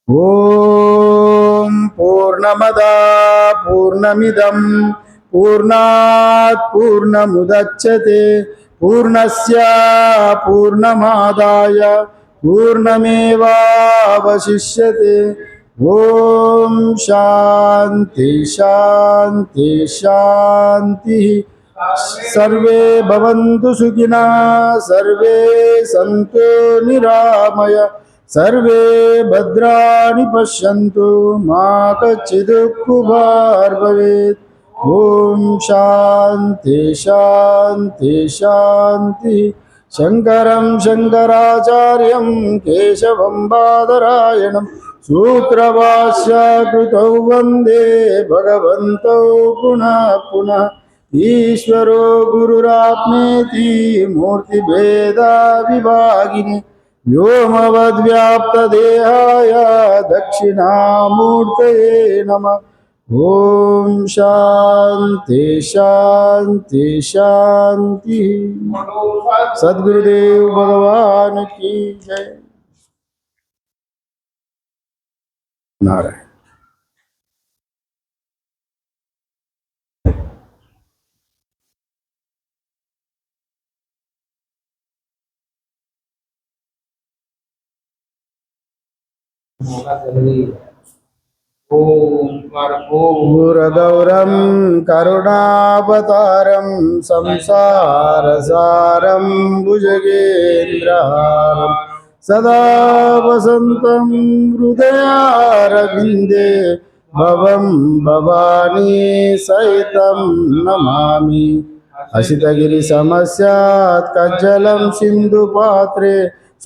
ओम पूर्णमदा पूर्णमिदं पूर्णात् पूर्णमुदच्यते पूर्णस्य पूर्णमादाय पूर्णमेवावशिष्यते। ओम शांति शांति शांति। सर्वे भवन्तु सुखिनः, सर्वे सन्तु निरामय, सर्वे भद्राणि पश्यन्तु, मा कश्चित् दुःखभाग् भवेत्। ओम शांति शांति शांति। शंकरं शंकराचार्यं केशवं बादरायणं सूत्रभाष्य कृतौ वन्दे भगवन्तौ पुनः पुनः। ईश्वरो गुरुरात्मेति मूर्तिभेदा विभागिने व्योमवद्व्याप्तदेहाय दक्षिणामूर्तये नमः। ओम शांति शांति शांति। सद्गुरुदेव भगवान की जय। नारायण। गुरुगौरं करुणावतारं संसारसारं भुजगेन्द्रहारं सदा वसन्तं हृदयारविन्दे भवं भवानी सहितं नमामि। असितगिरिसमस्यात् कज्जलं सिन्धुपात्रे